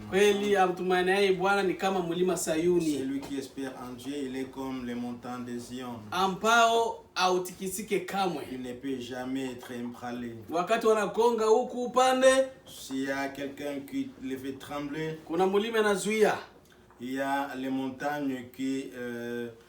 Kweli amtumainiaye Bwana ni kama mlima Sayuni. Celui qui espère en Dieu, il est comme les montagnes de Zion. Ambao hautikisike kamwe. Il ne peut jamais être ébranlé. Wakati wanagonga huku upande, s'il y a quelqu'un qui le fait trembler, kuna mlima inazuia. il y a les montagnes qui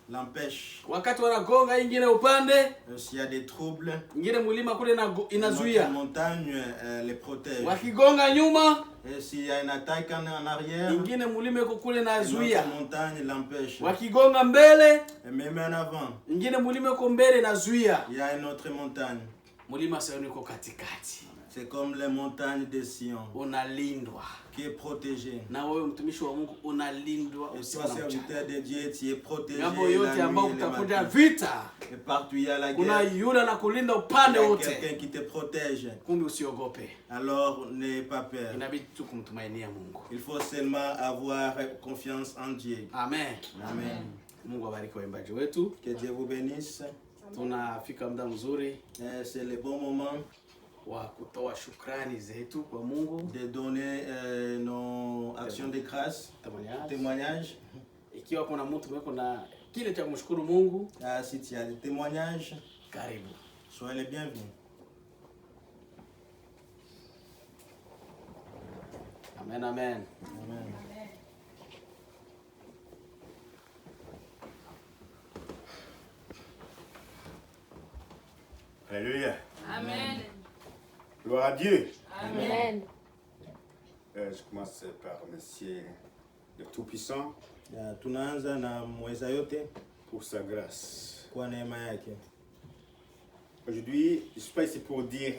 l'empêchent. Wakati wanagonga ingine upande, s'il y a des troubles, ingine mlima kule inazuia. La montagne les protège. Wakigonga nyuma, et s'il y a une attaque en arrière, ingine mlima iko kule inazuia. La montagne l'empêche. Wakigonga mbele, et même en avant, ingine mlima iko mbele inazuia. il y a une autre montagne. Mlima Sayuni iko katikati. C'est comme les montagnes de Sion. Unalindwa. Qui est protégé. Na wewe mtumishi wa Mungu unalindwa usiku na mchana. De Dieu, tu es protégé. Mambo yote ambayo kutakuja vita. Et partout il y a la guerre. Kuna yule anakulinda upande wote. Quelqu'un qui te protège. Kumbe usiogope. Alors n'aie pas peur. Inabidi tu kumtumainia Mungu. Il faut seulement avoir confiance en Dieu. Amen. Amen. Mungu abariki waimbaji wetu. Que Dieu vous bénisse. Tunafika muda mzuri. C'est le bon moment. Wa kutoa shukrani zetu kwa Mungu, de donner nos actions de grâce, témoignages. Ikiwa kuna mtu mweko na kile cha kumshukuru Mungu, si tu as des témoignages, karibu. Soyez les bienvenus. Amen, amen. Amen. Alléluia. Amen. Gloire à Dieu. Amen. Je commence par remercier le Tout-Puissant tunaanza na mweza yote pour sa grâce. Kwa neema yake. Aujourd'hui, je suis pas ici pour dire,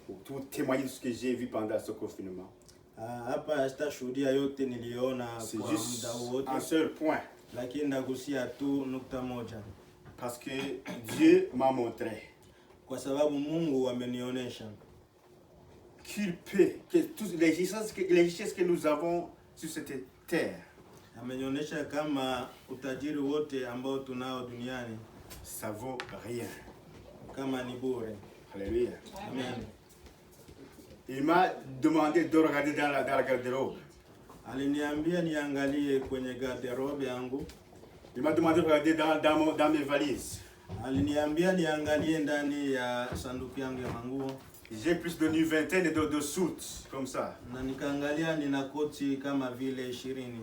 pour tout témoigner de ce que j'ai vu pendant ce confinement. Hapa sitashuhudia yote niliona kwa muda wote. Un seul point. Lakini nagusia tu nukta moja. Parce que Dieu m'a montré. Kwa sababu Mungu amenionyesha qu'il peut, que toutes les richesses que nous avons sur cette terre, amenionyesha kama utajiri wote ambao tunao duniani ça vaut rien. Kama ni bure. Alléluia. Amen. Il m'a demandé de regarder dans la garde-robe. Aliniambia niangalie kwenye garde-robe yangu. Il m'a demandé de regarder dans mes valises. Aliniambia niangalie ndani ya sanduku yangu ya manguo. J'ai plus d'une vingtaine de suits comme ça. Na nikaangalia nina koti kama vile 20.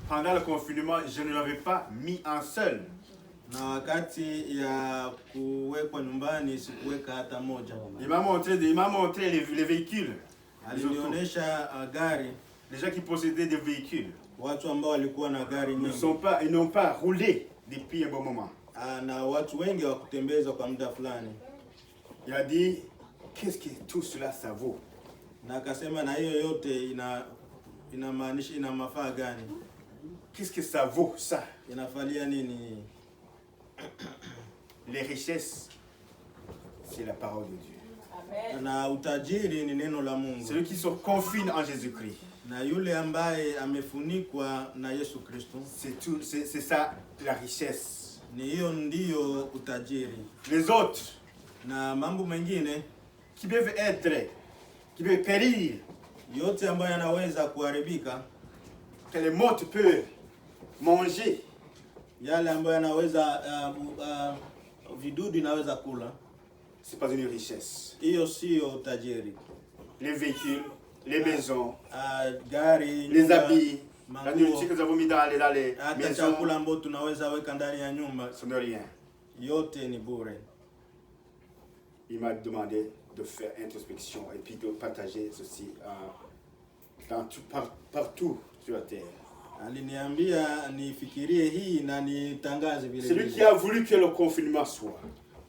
Pendant le confinement, je ne l'avais pas mis un seul. Na wakati ya kuwekwa nyumbani sikuweka hata moja. Il m'a montré les véhicules. Alinionyesha gari. Les gens qui possédaient des véhicules. Watu ambao walikuwa na gari nyingi. Ils n'ont pas roulé depuis un bon moment. Na watu wengi wakutembeza kwa muda fulani. Il a dit, qu'est-ce que tout cela ça vaut? Na akasema na hiyo yote inamaanisha ina mafaa gani? Qu'est-ce que ça vaut ça? Inafalia nini? Les richesses, c'est la parole de Dieu. Amen. Na utajiri ni neno la Mungu. Celui qui se confine en Jésus-Christ. Na yule ambaye amefunikwa na Yesu Kristo. C'est ça la richesse. Ni hiyo ndio utajiri. Les autres, na mambo mengine qui peuvent périr, yote ambayo yanaweza kuharibika, que les morts peuvent manger, yale ambayo yanaweza vidudu inaweza kula, c'est pas une richesse. Hiyo sio utajiri. Les véhicules, les maisons, gari, les habits, manguo, la nourriture que nous avons mis dans les maisons, chakula ambayo tunaweza weka ndani ya nyumba, ce n'est rien. Yote ni bure. Il m'a demandé de faire introspection et puis de partager ceci partout sur la terre. Aliniambia nifikirie hii na nitangaze vile. Celui qui a voulu que le confinement soit.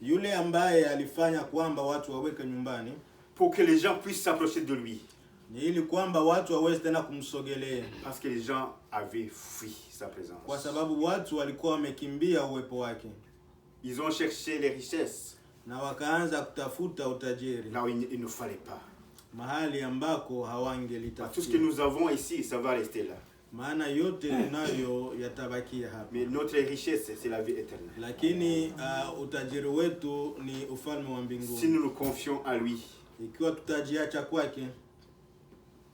Yule ambaye alifanya kwamba watu waweke nyumbani pour que les gens puissent s'approcher de lui. Ni ili kwamba watu waweze tena kumsogelea. Parce que les gens avaient fui sa présence. Kwa sababu watu walikuwa wamekimbia uwepo wake. Ils ont cherché les richesses. Na wakaanza kutafuta utajiri. Là où il ne fallait pas. Mahali ambako hawangelitafuta. Tout ce que nous avons ici, ça va rester là. Maana yote tunayo yatabakia hapa. Mais notre richesse, c'est la vie éternelle. Lakini utajiri wetu ni ufalme wa mbinguni. Si nous nous confions à lui, ikiwa tutajiacha kwake,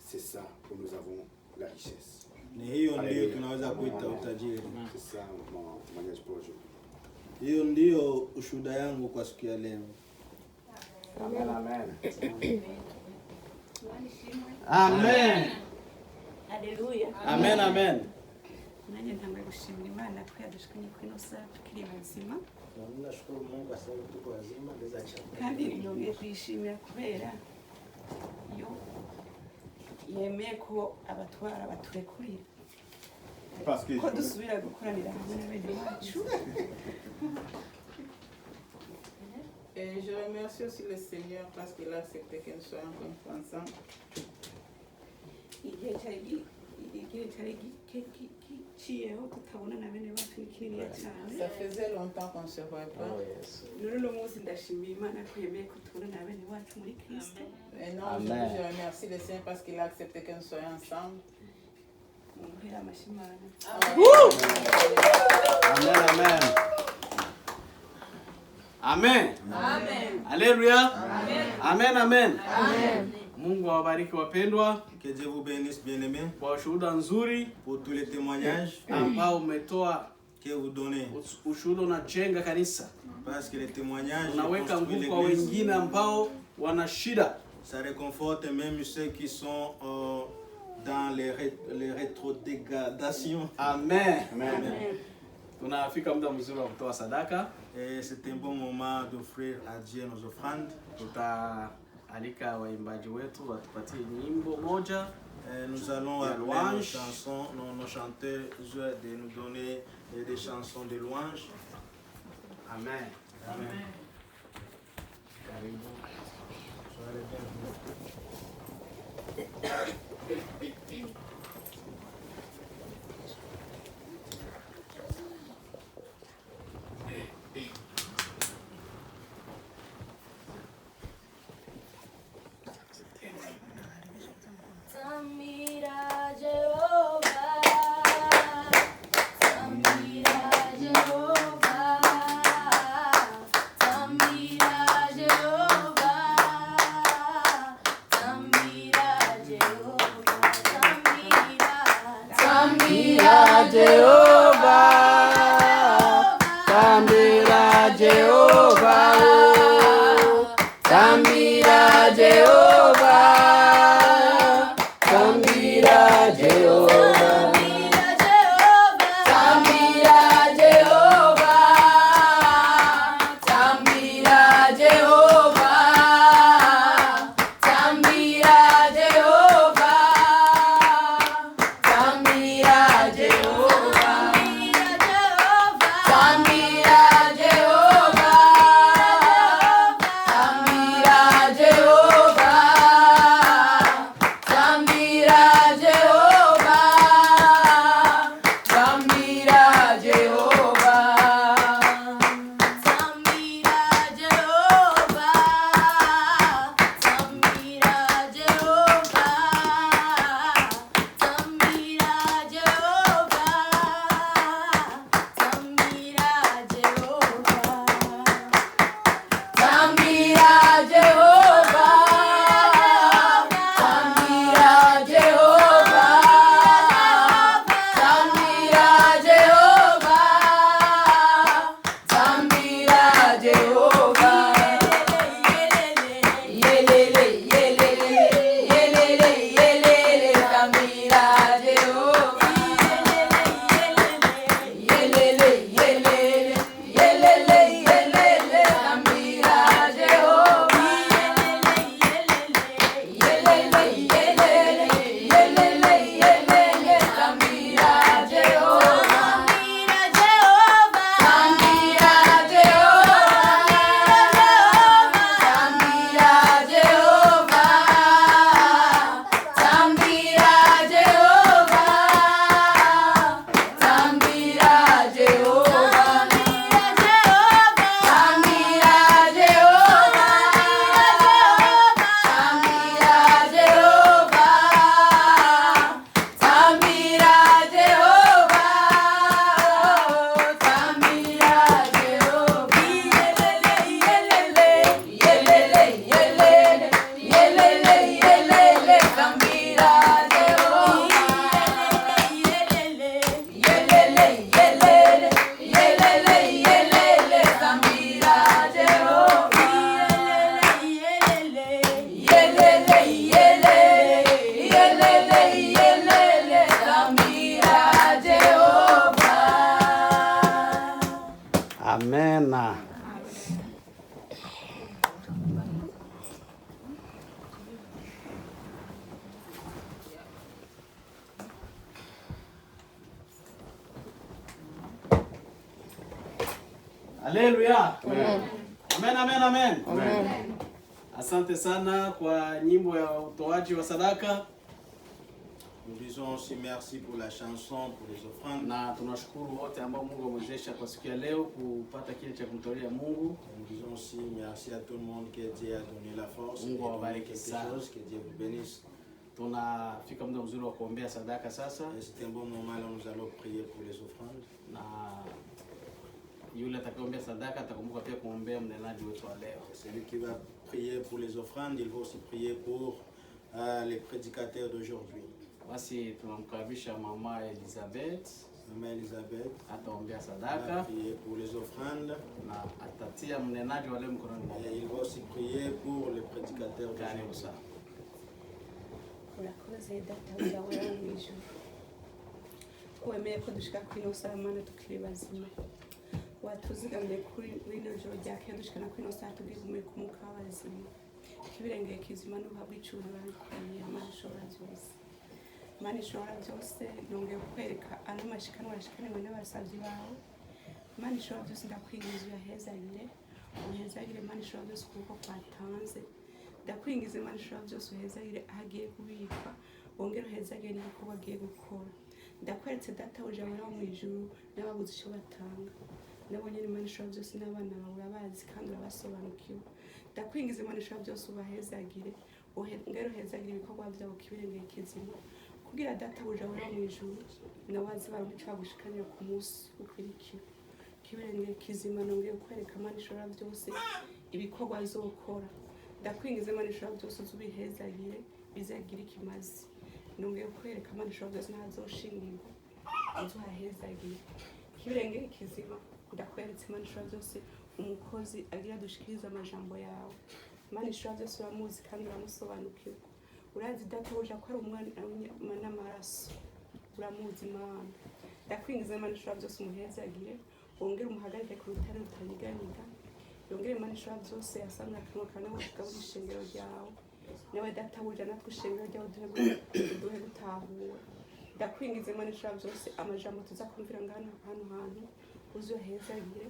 c'est ça que nous avons la richesse. Ni hiyo ndio tunaweza kuita utajiri. C'est ça mon témoignage pour aujourd'hui. Hiyo ndio ushuhuda yangu kwa siku ya leo. Amen, amen. Amen. Haleluya. Amen, amen. Nanjye ntangiye gushimira Imana ko yadushikanye kuri ino saa tukiri bazima. Nashukuru Mungu kwa sababu tuko wazima ndeza cha. Kandi nongeye kwishimira kubera yo yemeye ko abatwara baturekurira. Parce que Ko dusubira gukoranira hamwe na bene wacu. Et je remercie aussi le Seigneur parce qu'il a accepté que nous soyons encore une fois ensemble. Igihe cyari giciyeho tutabona na bene wacu ni kinini cyane. Ça faisait longtemps qu'on ne se voyait pas. None uno munsi ndashimira Imana ko yemeye ko tubona na bene wacu muri Kristo. Et non, Amen. je remercie le Seigneur parce qu'il a accepté que nous soyons ensemble. Mumpera amashimana. Amen, amen. Amen. Amen. Haleluya. Amen, amen. Mungu awabariki wapendwa Que Dieu vous bénisse, bien-aimés, kwa ushuhuda nzuri pour tous les témoignages ambao umetoa. que vous donnez. Ushuhuda unajenga kanisa, Parce que les témoignages unaweka construisent nguvu kwa l'église. wengine ambao wana shida. Ça réconforte même ceux qui sont dans les rétrodégradations. Amen. Amen. Tunafika muda mzuri wa kutoa sadaka. Et c'est un bon moment d'offrir à Dieu nos offrandes. Tutaalika waimbaji wetu watupatie nyimbo moja. Et nous allons La appeler louange. nos chansons, nos chanteurs de nous donner des chansons de louange. Amen. Amen. Karibu. Soyez bienvenus. Samira Jehovah, Samira Jehovah, Samira Jehovah, Samira Jehovah, Samira Jehovah, Tambira Jehovah, Tambira Jehovah, Tambira Jehovah, Samira Jehovah, Samira Jehovah, Samira Jehovah, Samira Jehovah, Samira Jehovah, Samira Jehovah, Samira Jehovah, Amena. Haleluya. Amen, amen, amen. Amen. Asante sana kwa nyimbo ya utoaji wa sadaka. Nous disons aussi merci pour la chanson, pour les offrandes. Na tunashukuru wote ambao Mungu amewezesha kwa siku ya leo kupata kile cha kumtolea Mungu. Nous disons aussi merci à tout le monde que Dieu a donné la force, Mungu et donné awabariki quelque sana. chose, que Dieu vous bénisse. Tunafika muda mzuri wa kuombea sadaka sasa, Et c'est un bon moment, là nous allons prier pour les offrandes. na yule atakayeombea sadaka atakumbuka pia kuombea mnenaji wetu wa leo. Et celui qui va prier pour les offrandes, il va aussi prier pour les prédicateurs d'aujourd'hui. Basi tunamkaribisha mama Elizabeth, Maman Elisabeth ataombea va sadaka prier pour les offrandes. na atatia mnenaji wa leo mkononi mwake. Et il va aussi prier pour les prédicateurs Karibu d'aujourd'hui. sana. urakoze data ujya mu ijuru wemeye ko dushika kuri ino saa mana tukiri bazima watuzigamiye kuri rino joro ryakeye dushikana kuri ino saa tubwigumiye ku mwuka w'abazima kibirengeye kizima n'uhabwa icyubahiro babikoreye mana ishobora byose mana ishobora byose nongeye kukwereka ano mashikanwa yashikaniwe n'abasabyi bawe mana ishobora byose ndakwingiza uyahezagire uhezagire mana ishobora byose ukuboko kwatanze ndakwingiza Imana ishobora byose uhezagire ahagiye kubikwa wongere uhezagire n'ibikorwa agiye gukora ndakweretse data uje wera mu ijuru n'ababuze icyo batanga nabonye Imana ishobora byose n'abana bawe urabazi kandi urabasobanukiwe ndakwingiza Imana ishobora byose ubahezagire wongere uhezagire ibikorwa byabo kibirengeye kizima kugira data uje wera mu ijuru nabazi baramuca gushikanira ku munsi ukurikira kibirengeye kizima nongeye kwereka Imana ishobora byose ibikorwa azokora ndakwingiza Imana ishobora byose uzubihezagire bizagira ikimazi nongeye kwereka Imana ishobora byose ntazoshingirwa uzuhahezagire kibirengeye kizima ndakweretse Imana ishobora byose umukozi agira dushikiriza amajambo yawe Imana ishobora byose uramuzi kandi uramusobanukiwe urazi data uje ko ari umwana n'amaraso uramuzi Imana ndakwingiza Imana ishobora byose umuhezagire wongere umuhagarike ku rutare rutanyiganyiga yongere Imana ishobora byose yasamye akanwa kawe nawe ukabona ishengero ryawe nawe data buja natwe ishengero ryawe duhe gutahura ndakwingiza Imana ishobora byose amajambo tuzakumvira ngana hano hantu uzohezagire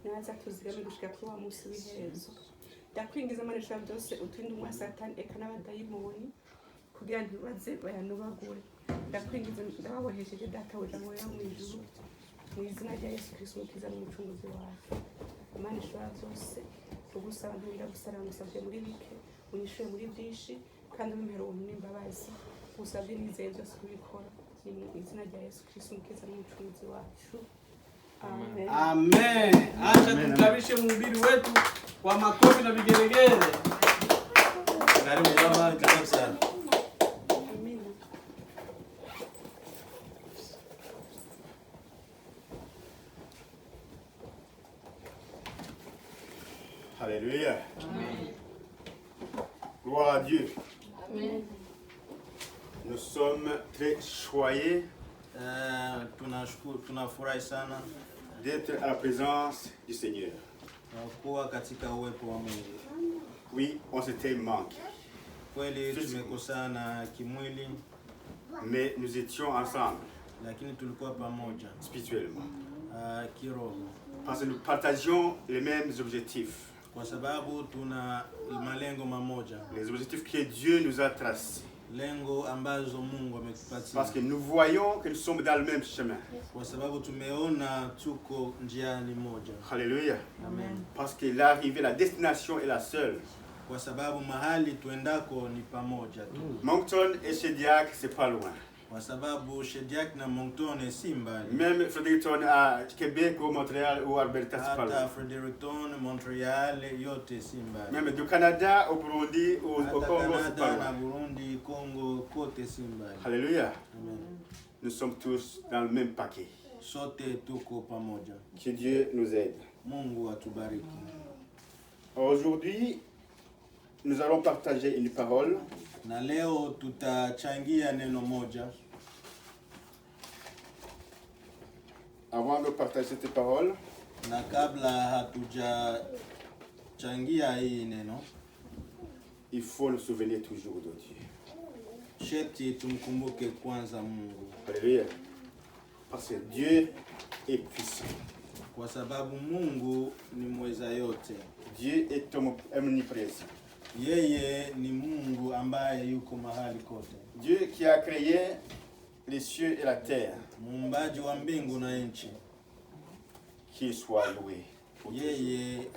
naza tuzigame gushika kuri wa munsi w'iherezo ndakwingiza Imana ishobora byose uturinde umwa satani eka n'abadayimoni kugira ntibaze bayanobagure ndakwingiza ndababohesheje data buja ngo mu ijuru mu izina rya Yesu Kristo umukiza n'umucunguzi wacu Imana ishobora byose ugusaba ntubira gusara musabye muri bike unyishuye muri byinshi kandi umumero ubuntu n'imbabazi usabye nizeye byose kubikora ni mu izina rya Yesu Kristo umukiza n'umucunguzi wacu amen. Amen. Acha tumkaribishe mhubiri wetu kwa makofi na vigelegele. Karibu mama, karibu sana. Amen. Alléluia. Gloire à Dieu. Amen. Nous sommes très choyés Tunafurahi sana d'être à la présence du Seigneur. kuwa katika uwepo wa Mungu. Oui, on s'était manqué, Kweli tumekosana kimwili, mais nous étions ensemble lakini tulikuwa pamoja spirituellement. kiroho, Parce que nous partagions les mêmes objectifs. kwa sababu tuna malengo mamoja, Les objectifs que Dieu nous a tracés. lengo ambazo Mungu Parce ametupatia, que nous voyons que nous sommes dans le même chemin. kwa sababu tumeona tuko njiani moja. Alléluia. Amen. Parce que l'arrivée, la destination est la seule. Kwa sababu mahali tuendako ni pamoja tu. Moncton et Shediac, c'est pas loin. Kwa sababu Shediac na Moncton si mbali. Même Fredericton à Québec ou Montréal ou Alberta, c'est pas Hata loin. Fredericton, Montreal yote si mbali. Même du Canada au Burundi ou au Hata Congo, c'est pas Canada na loin. Burundi, Congo kote si mbali. Alléluia. Amen. Nous sommes tous dans le même paquet. Sote tuko pamoja. Que Dieu nous aide. Mungu atubariki. Aujourd'hui, nous allons partager une parole. Na leo tutachangia neno moja. Avant de partager cette parole, Na kabla hatujachangia hii neno, il faut nous souvenir toujours de Dieu. sharti tumkumbuke kwanza Mungu. Alléluia. Parce que Dieu est puissant. Kwa sababu Mungu ni mweza yote. Dieu est omniprésent. Yeye ni Mungu ambaye yuko mahali kote. Dieu qui a créé les cieux et la terre. Muumbaji wa mbingu na nchi. Qu'il soit loué. Yeye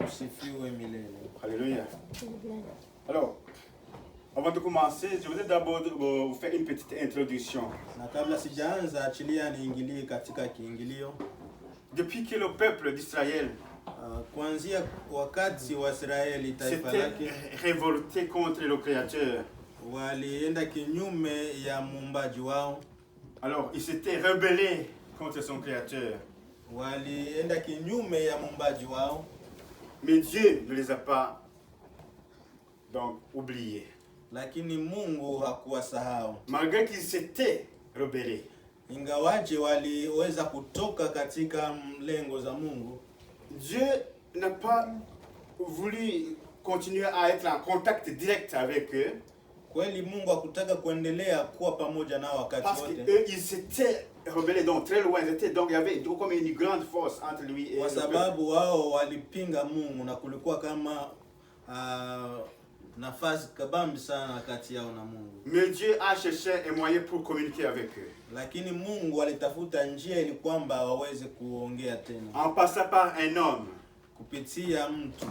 usifiwe milele. Alléluia. Alors, avant de commencer, je voudrais d'abord vous faire une petite introduction. Na kabla sijaanza, achilia niingilie katika kiingilio. Depuis que le peuple d'Israël kuanzia wakati wa Israeli taifa lake s'était révolté contre le Créateur, walienda kinyume ya muumbaji wao. Alors, il s'était rebellé contre son Créateur. Walienda kinyume ya muumbaji wao. Mais Dieu ne les a pas donc oubliés. Lakini Mungu hakuwasahau. Malgré qu'ils s'étaient rebellés. Ingawaje waliweza kutoka katika mlengo za Mungu. Dieu n'a pas voulu continuer à être en contact direct avec eux. Kweli Mungu hakutaka kuendelea kuwa pamoja nao wakati Parce wote. qu'eux, ils s'étaient rebellés, donc très loin. Donc il y avait comme une grande force entre lui et Kwa le peuple. sababu wao walipinga Mungu na kulikuwa kama nafasi kabambi sana kati yao na Mungu. Mais Dieu a cherché un moyen pour communiquer avec eux. Lakini Mungu alitafuta njia ili kwamba waweze kuongea tena. En passant par un homme. Kupitia mtu.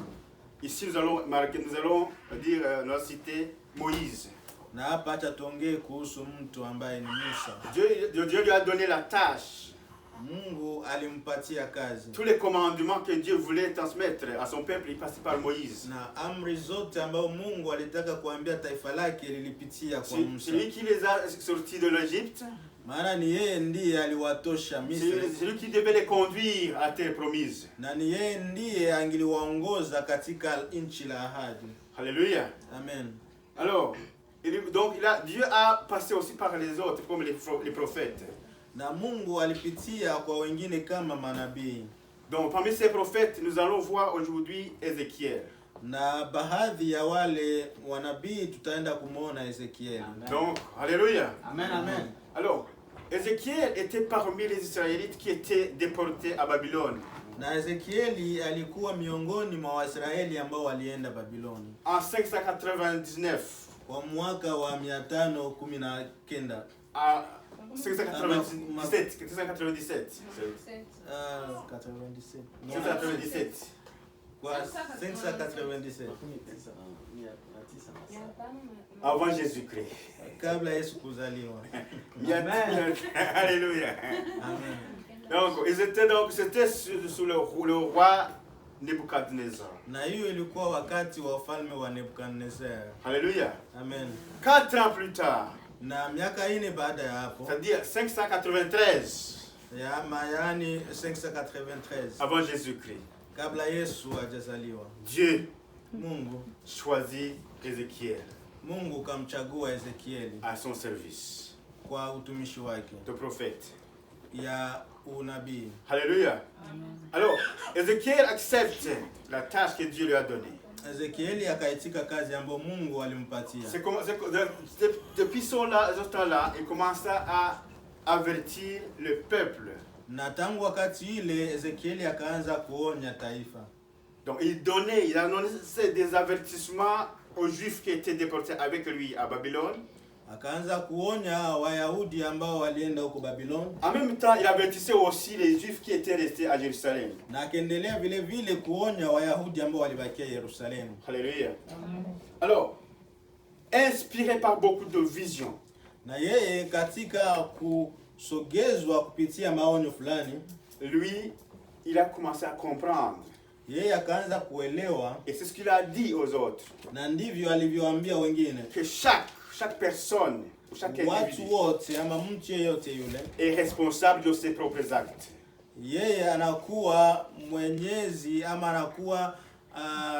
Ici nous allons dire, nous citer Moïse. Na hapa acha tuongee kuhusu mtu ambaye ni Musa. Dieu lui a donné la tâche. Mungu alimpatia kazi. Tous les commandements que Dieu voulait transmettre à son peuple, il passait par Moïse. Na amri zote ambazo Mungu alitaka kuambia taifa lake lilipitia kwa Musa. C'est lui qui les a sortis de l'Égypte. Maana ni yeye ndiye aliwatosha Misri. C'est lui qui devait les conduire à terre promise. Na ni yeye ndiye angeliwaongoza katika nchi la ahadi. Alléluia. Amen. Alors, donc Dieu a passé aussi par les autres comme les prophètes. Na Mungu alipitia kwa wengine kama manabii. Donc parmi ces prophètes, nous allons voir aujourd'hui Ézéchiel. Na baadhi ya wale wanabii tutaenda kumuona Ezekiel. Donc, alléluia. Amen, amen. Alors, Ézéchiel était parmi les Israélites qui étaient déportés à Babylone. Na Ezekieli alikuwa miongoni mwa Waisraeli ambao walienda Babiloni. En 599. Kwa mwaka wa 519. À 597. 597. 597. Kwa 597. Avant Jésus-Christ. Kabla Yesu kuzaliwa. Amen. Alléluia. Amen. Donc, c'était sous le roi Nebuchadnezzar. Na hiyo ilikuwa wakati wa ufalme wa Nebukadnezar. Alléluia. Amen. 4 ans plus tard. Na miaka 4 baada ya hapo. C'est-à-dire 593. Yaani 593. Avant Jésus-Christ. Kabla Yesu hajazaliwa. Dieu Mungu choisit Ézéchiel. Mungu kamchagua Ezekieli à son service. kwa utumishi wake. De prophète. Ya unabii. Alléluia. Alors, Ézéchiel accepte la tâche que Dieu lui a donnée. Ezekieli akaitika kazi ambayo Mungu alimpatia. Depuis ce temps-là, il commença à avertir le peuple. Na tangu wakati ile Ezekieli akaanza kuonya taifa. Donc il a donné des avertissements aux Juifs qui étaient déportés avec lui à Babylone. Akaanza kuonya Wayahudi ambao walienda huko Babylone. En même temps, il avertissait aussi les Juifs qui étaient restés à Jérusalem. Na akaendelea vile vile kuonya Wayahudi ambao walibakia Yerusalemu. Alléluia. Alors, inspiré par beaucoup de visions. Na yeye katika kusogezwa kupitia maonyo fulani, lui, il a commencé à comprendre. Yeye akaanza kuelewa. Et c'est ce qu'il a dit aux autres. Na ndivyo alivyowaambia wengine. Que chaque personne, chaque individu wote ama mtu yeyote yule est responsable de ses propres actes. Yeye anakuwa mwenyezi ama anakuwa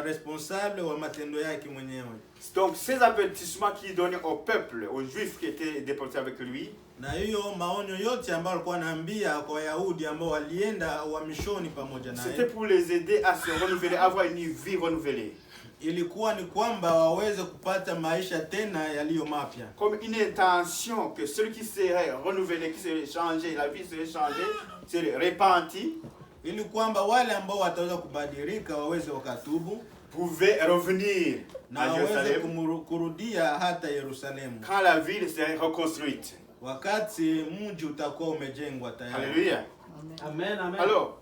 responsable wa matendo yake mwenyewe. Donc ces avertissements qu'il donnait au peuple, aux Juifs qui étaient déportés avec lui, Na hiyo maonyo yote ambayo alikuwa anaambia kwa Wayahudi ambao walienda uhamishoni pamoja c'était naye, pour les aider à se renouveler, avoir une vie renouvelée. ilikuwa ni kwamba waweze kupata maisha tena yaliyo mapya, Comme une intention que celui qui serait renouvelé, qui serait changé, la vie serait changée, serait repentie, ili kwamba wale ambao wataweza kubadilika waweze wakatubu pouvait revenir na à waweze Jérusalem kurudia hata Yerusalemu quand la ville serait reconstruite. wakati mji utakuwa umejengwa tayari. Alléluia. Amen, amen. Alors,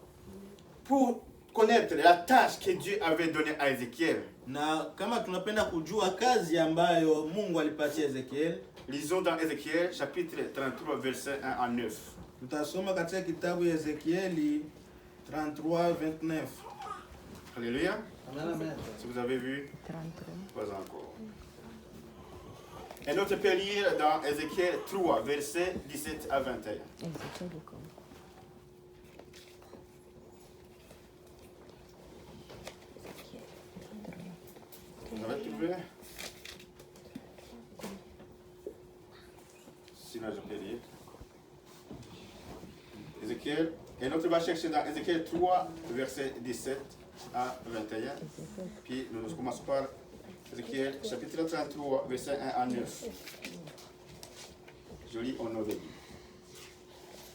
pour connaître la tâche que Dieu avait donnée à Ézéchiel, Na kama tunapenda kujua kazi ambayo Mungu alipatia Ezekiel, lisons dans Ézéchiel chapitre 33 verset 1 à 9. tutasoma katika kitabu ya Ezekieli 33:29. Alléluia. Amen, amen. Si vous avez vu, pas encore. Et notre peut lire dans Ézéchiel 3 verset 17 à 21. Vous avez trouvé? Sinon, je peux lire. Ézéchiel, et notre va chercher dans Ézéchiel 3, verset 17 à 21. Puis nous commençons par Ézéchiel, chapitre 33, verset 1 à 9. Je lis au nom de Dieu.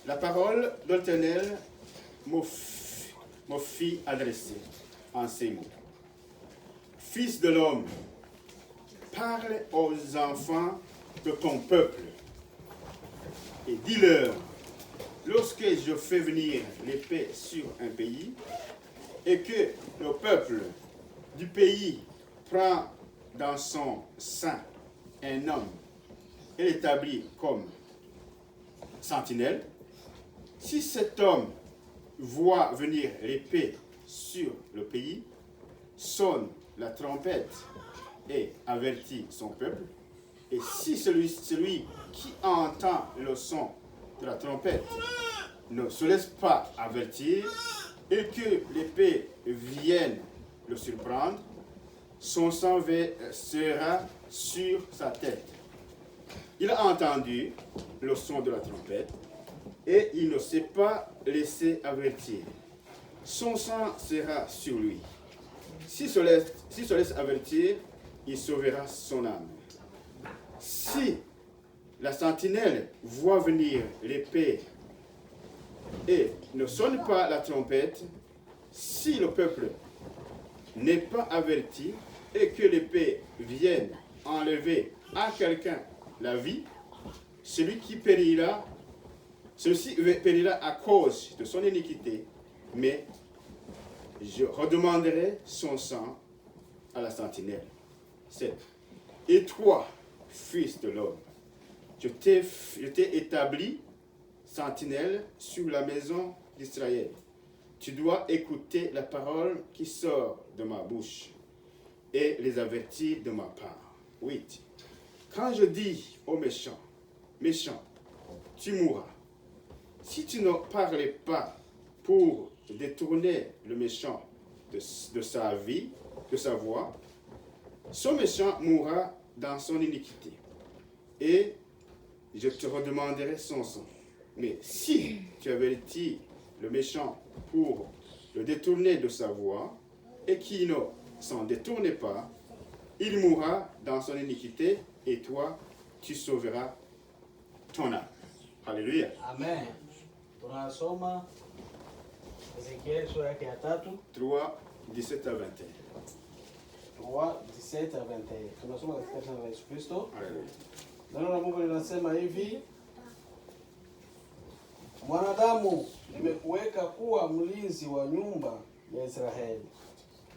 La parole de l'Éternel me fit adresser en ces mots. Fils de l'homme, parle aux enfants de ton peuple et dis-leur, lorsque je fais venir l'épée sur un pays et que le peuple du pays prend dans son sein un homme et l'établit comme sentinelle, si cet homme voit venir l'épée sur le pays, sonne la trompette et avertit son peuple, et si celui qui entend le son de la trompette ne se laisse pas avertir et que l'épée vienne le surprendre, son sang sera sur sa tête. Il a entendu le son de la trompette et il ne s'est pas laissé avertir. Son sang sera sur lui. S'il se laisse avertir, il sauvera son âme. Si la sentinelle voit venir l'épée et ne sonne pas la trompette, si le peuple n'est pas averti et que l'épée vienne enlever à quelqu'un la vie, celui-ci périra à cause de son iniquité, mais je redemanderai son sang à la sentinelle. 7. Et toi, fils de l'homme, je t'ai établi sentinelle sur la maison d'Israël. Tu dois écouter la parole qui sort de ma bouche et les avertir de ma part. 8. Quand je dis aux méchants, méchant, tu mourras. Si tu ne parles pas pour détourner le méchant de sa vie, de sa voie, ce méchant mourra dans son iniquité. Et je te redemanderai son sang. Mais si tu avertis le méchant pour le détourner de sa voie, et qu'il ne s'en détourne pas, il mourra dans son iniquité, et toi, tu sauveras ton âme. Alléluia. Amen. Tunasoma Ezekiel sura yake ya 3, 3, 17 à 21. 17 à 21. Tunasoma katika jina la Yesu Kristo. Alléluia. Neno la Mungu linasema hivi: mwanadamu, nimekuweka kuwa mlinzi wa nyumba ya Israeli.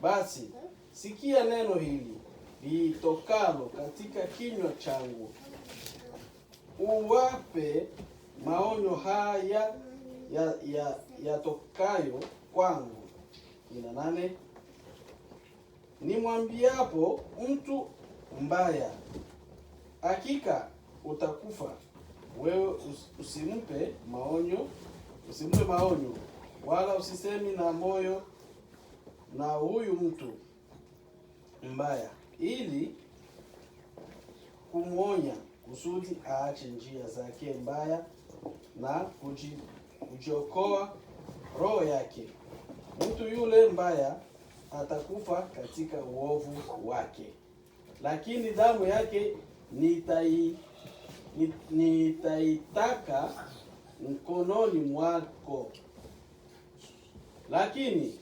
Basi sikia neno hili litokalo katika kinywa changu, uwape maonyo haya yatokayo kwangu. 8. Nimwambiapo mtu mbaya, hakika utakufa, wewe usimpe maonyo, wala usisemi na moyo na huyu mtu, mbaya, ili kumwonya kusudi aache njia zake mbaya na kujiokoa roho yake. Mtu yule mbaya atakufa katika uovu wake, lakini damu yake nitaitaka mkononi mwako. Lakini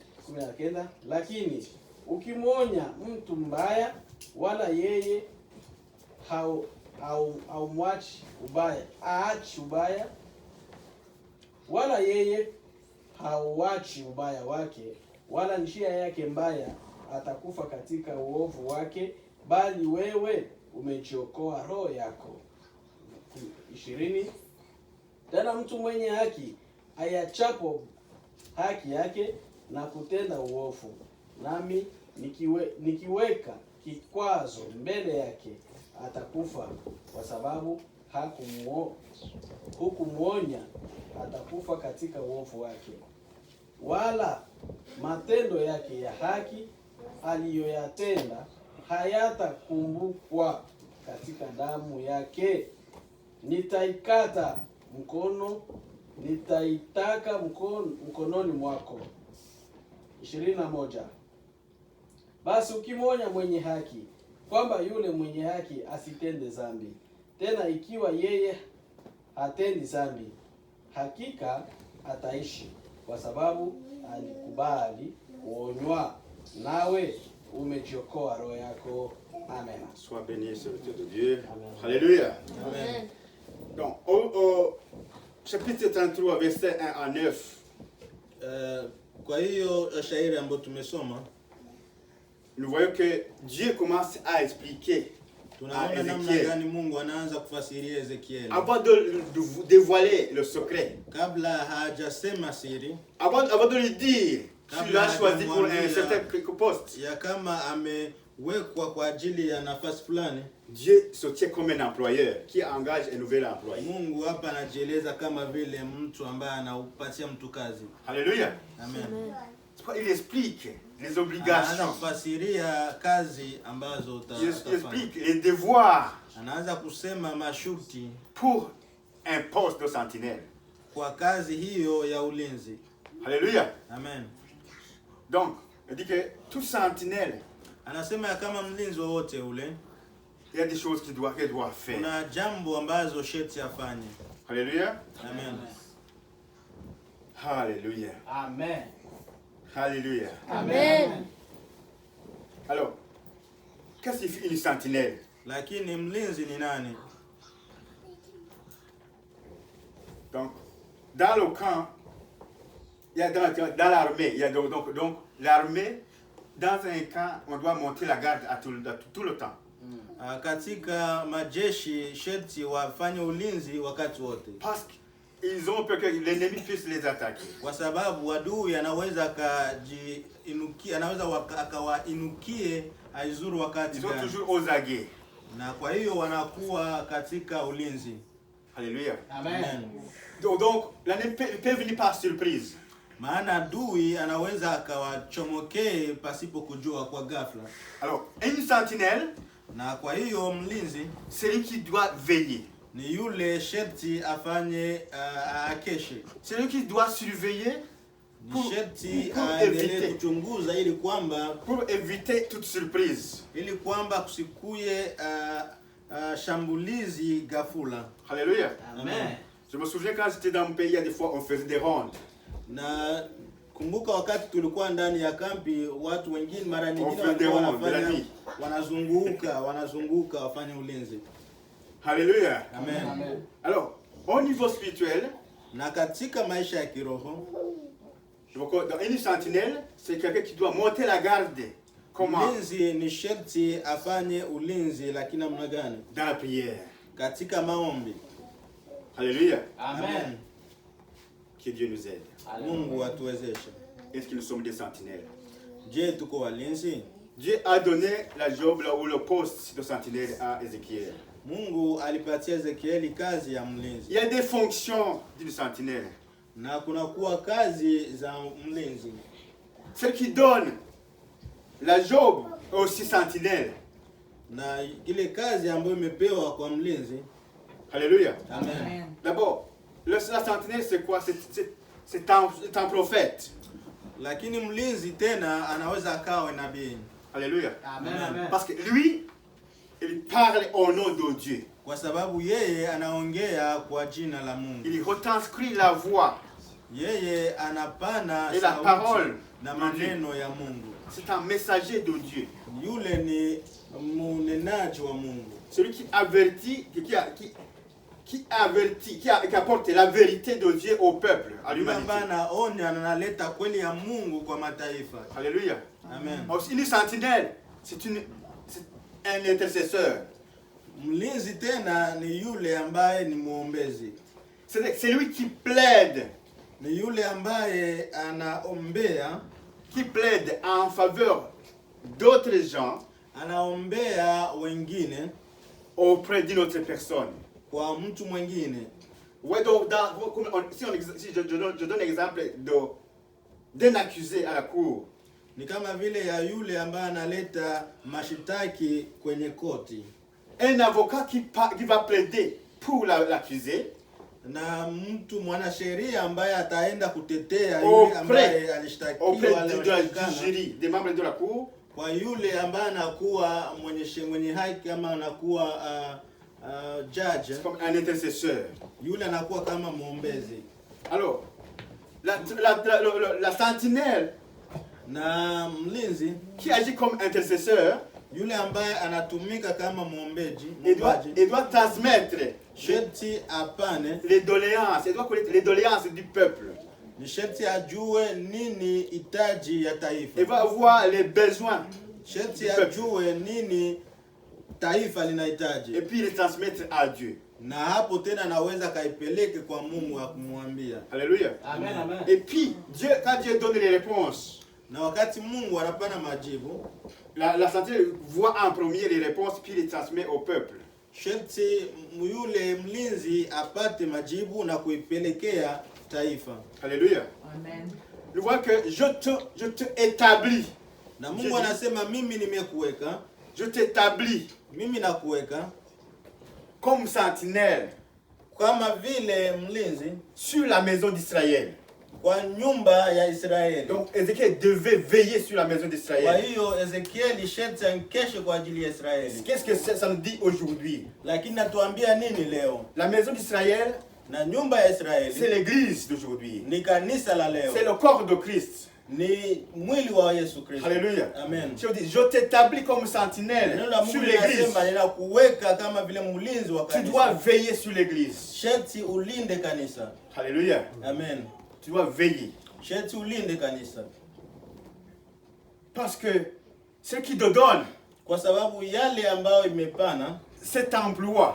ukimwonya mtu mbaya, wala yeye haumwachi ubaya, aachi ubaya, wala yeye hauachi ubaya wake, wala njia yake mbaya, atakufa katika uovu wake, bali wewe umejiokoa roho yako. 20. Tena mtu mwenye haki ayachapo haki yake na kutenda uovu, nami nikiweka kikwazo mbele yake, atakufa, kwa sababu hukumwonya, atakufa katika uovu wake. Wala matendo yake ya haki aliyoyatenda hayatakumbukwa katika damu yake. Nitaitaka mkononi mwako. 21. Basi ukimwonya mwenye haki kwamba yule mwenye haki asitende dhambi, tena ikiwa yeye hatendi dhambi, hakika ataishi, kwa sababu alikubali kuonywa, nawe umejiokoa roho yako. Amen. Sois béni, serviteur de Dieu. Alléluia. Amen. Donc, au chapitre 33, verset 1 à 9, Kwa hiyo shairi ambayo tumesoma, nous voyons que Dieu commence à expliquer à tunaona namna Ézéchiel, gani Mungu anaanza kufasiria Ezekieli. avant de vous dévoiler le secret, Kabla hajasema siri avant de lui dire tu l'as choisi pour un certain poste, ya kama amewekwa kwa ajili ya nafasi fulani, Dieu se tient comme un employeur qui engage un nouvel employé. Mungu hapa anajieleza kama vile mtu ambaye anaupatia mtu kazi. Alléluia. Amen. Il explique les Anaanza obligations, kufasiria kazi ambazo il utafanya. explique les devoirs Anaanza kusema masharti pour un poste de sentinelle. kwa kazi hiyo ya ulinzi. Alléluia. Amen. Donc, il dit que toute sentinelle, Anasema ya kama mlinzi wowote ule, il y a des choses qu'il doit faire. kuna jambo ambazo sharti afanye. Alléluia. Amen. Alléluia. Amen. Alléluia. Amen. Alors, qu'est-ce qu'il fait une sentinelle? Lakini mlinzi ni nani? Donc, dans le camp, il y a dans l'armée, il y a donc l'armée, dans un camp, on doit monter la garde à tout le temps. Katika majeshi sharti wafanye ulinzi wakati wote, Parce qu'ils ont peur que l'ennemi puisse les attaquer. kwa sababu adui anaweza akawainukie aizuru wakati Ils sont gani, toujours aux aguets. na kwa hiyo wanakuwa katika ulinzi. Alléluia. Amen. Donc l'ennemi peut venir par surprise. Maana adui anaweza akawachomokee pasipo kujua kwa ghafla, Alors, une sentinelle, na kwa hiyo mlinzi c'est lui qui doit veiller. ni yule sharti afanye akeshe, C'est lui qui doit surveiller ni sharti pour aendelee éviter. kuchunguza Pour éviter toute surprise. ili kwamba kusikuye shambulizi ghafula. Alléluia. Amen. Je me souviens quand j'étais dans mon pays, il y a des fois on faisait des rondes. Na kumbuka wakati tulikuwa ndani ya kampi, watu wengine mara nyingine Wafanya walikuwa ronde, wanazunguka wafanye ulinzi. Alléluia. Amen. Amen. Alors, au niveau spirituel, Na katika maisha ya kiroho, donc, dans une sentinelle, c'est quelqu'un qui doit monter la garde. Comment? mlinzi ni sharti afanye ulinzi, lakini namna gani? Dans la prière. Katika maombi. Alléluia. Amen. Que Dieu nous aide. Mungu atuwezeshe. Est-ce que nous sommes des sentinelles? Je, tuko walinzi? Dieu a donné la job là, ou le poste de sentinelle à Ézéchiel. Mungu alipatia Ezekieli kazi ya mlinzi. Il y a des fonctions d'une sentinelle. Na kunakuwa kazi za mlinzi. Celle qui donne la job aussi sentinelle. Na ile kazi ambayo imepewa kwa mlinzi. Alléluia. Amen. D'abord, la sentinelle c'est quoi? C'est un prophète. Lakini mlinzi tena anaweza akawa nabii. Alléluia. Amen. Parce que lui, il parle au nom de Dieu. Kwa sababu yeye anaongea kwa jina la Mungu. Il retranscrit la voix Yeye anapana et la parole na de Dieu. maneno ya Mungu. C'est un messager de Dieu. Yule ni mnenaji wa Mungu. Celui qui avertit, qui apporte la vérité de Dieu au peuple, à Yule l'humanité. ambaye anaonya na analeta kweli ya Mungu kwa mataifa. Alléluia. Amen. Aussi, une sentinelle, c'est un intercesseur. Mlinzi tena ni yule ambaye ni muombezi. C'est lui qui plaide Ni yule ambaye anaombea, en faveur d'autres gens anaombea wengine auprès d'une autre personne. kwa mtu mwingine. Ouais, donc, si je donne l'exemple d'un accusé à la cour. Ni kama vile ya yule ambaye analeta mashitaki kwenye koti. Un avocat qui va plaider pour l'accusé. Na mtu mwanasheria ambaye ataenda kutetea yule Auprès ambaye alishtakiwa de la jury, des membres de la cour. kwa yule ambaye anakuwa mwenye haki ama anakuwa judge. C'est comme un intercesseur. Yule anakuwa kama muombezi. Alors, la sentinelle Na mlinzi qui agit comme intercesseur, yule ambaye anatumika kama muombeji, il doit transmettre sherti apane, les doléances, il doit connaître les doléances du peuple. ni sherti ajue nini hitaji ya taifa. Il va avoir les besoins Sherti ajue nini taifa linahitaji. et puis les transmettre à Dieu. Na hapo tena naweza kaipeleke kwa Mungu akumwambia. Alléluia. Amen. Amen. Et puis, quand Dieu donne les réponses, Na wakati Mungu anapana majibu, la sentinelle voit en premier les réponses puis les transmet au peuple. sherti yule mlinzi apate majibu na kuipelekea taifa. Alléluia. Amen. Je vois que je te établis. Na Mungu anasema mimi nimekuweka, Je t'établis mimi nakuweka comme sentinelle kama vile mlinzi sur la maison d'Israël. kwa nyumba ya Israeli. Donc Ézéchiel devait veiller sur la maison Kwa d'Israël. hiyo Ezekieli sherti ankeshe kwa ajili ya Israeli. Qu'est-ce que ça nous dit aujourd'hui? Lakini natuambia nini leo? La maison d'Israël, Na nyumba ya c'est Israeli l'église d'aujourd'hui. ni kanisa la leo. C'est le corps de Christ. Ni mwili wa Yesu Kristo. Alléluia. Amen. Je t'établis comme sentinelle Neno la sur Mungu l'église. linasema ninakuweka kama vile mlinzi wa Tu dois kanisa. veiller sur l'église. Sherti ulinde kanisa. Alléluia. Amen. Tu dois veiller. Sherti ulinde kanisa. Parce que ce qui te donne Kwa sababu yale ambayo imepana, cet emploi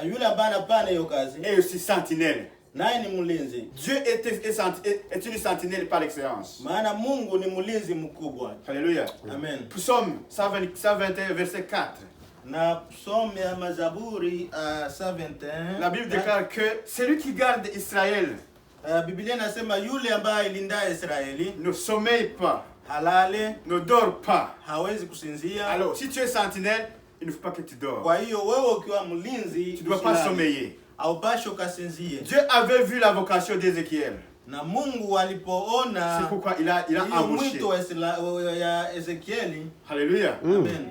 yule ambaye anapana hiyo kazi est aussi sentinelle. naye ni mlinzi. Dieu est une sentinelle par excellence. Maana Mungu ni mlinzi mkubwa. Alléluia. Amen. Psaume 121, verset 4. Na psaume ya Mazaburi 121. La Bible déclare que celui qui garde Israël Biblia inasema yule ambaye ilinda Israeli ne sommeille pas, halale, ne dort pas. hawezi kusinzia. Alors, si tu es sentinelle, il ne faut pas que tu dors. Kwa hiyo wewe ukiwa mlinzi Tu ne dois pas usilale. sommeiller. Haupaswi ukasinzie. Dieu avait vu la vocation d'Ézéchiel. Na Mungu C'est alipoona pourquoi il a hiyo embauché. mwito ya Ezekieli, Alléluia. amen,